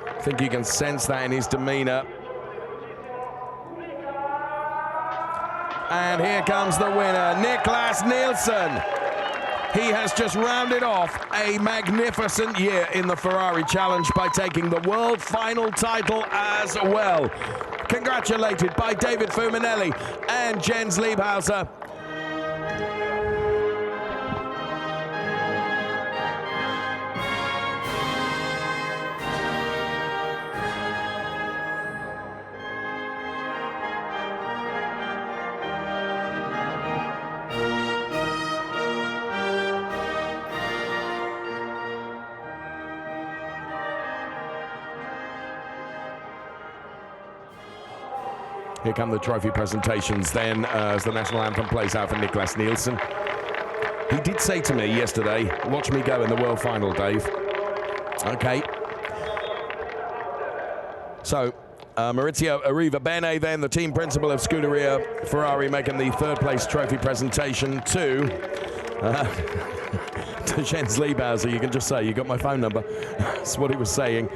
I think you can sense that in his demeanor. And here comes the winner, Niklas Nielsen. He has just rounded off a magnificent year in the Ferrari Challenge by taking the world final title as well. Congratulated by David Fuminelli and Jens Liebhauser. Here come the trophy presentations then as the national anthem plays out for Niklas Nielsen. He did say to me yesterday, watch me go in the world final, Dave. Okay. So, Maurizio Arrivabene then, the team principal of Scuderia Ferrari, making the third place trophy presentation to Jens Liebhauser. You can just say, you got my phone number. That's what he was saying.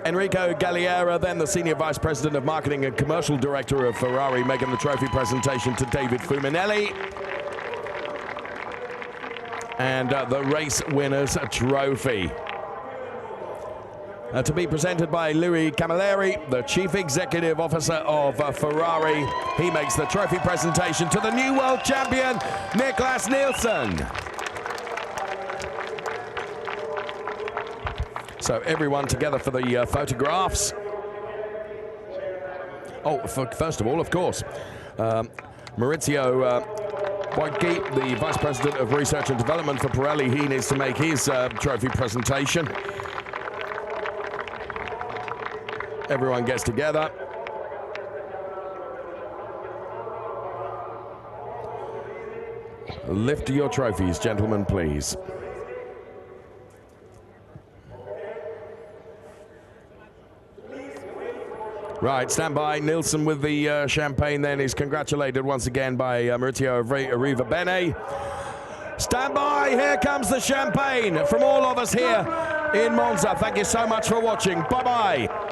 Enrico Galliera, then the Senior Vice President of Marketing and Commercial Director of Ferrari, making the trophy presentation to David Fuminelli. And the race winner's trophy. to be presented by Louis Camilleri, the Chief Executive Officer of Ferrari. He makes the trophy presentation to the new world champion, Niklas Nielsen. So everyone together for the photographs. Oh, first of all, of course, Maurizio Boitke, the Vice President of Research and Development for Pirelli, he needs to make his trophy presentation. Everyone gets together. Lift your trophies, gentlemen, please. Right, stand by. Nielsen with the champagne then is congratulated once again by Maurizio Arrivabene. Stand by, here comes the champagne from all of us here in Monza. Thank you so much for watching. Bye-bye.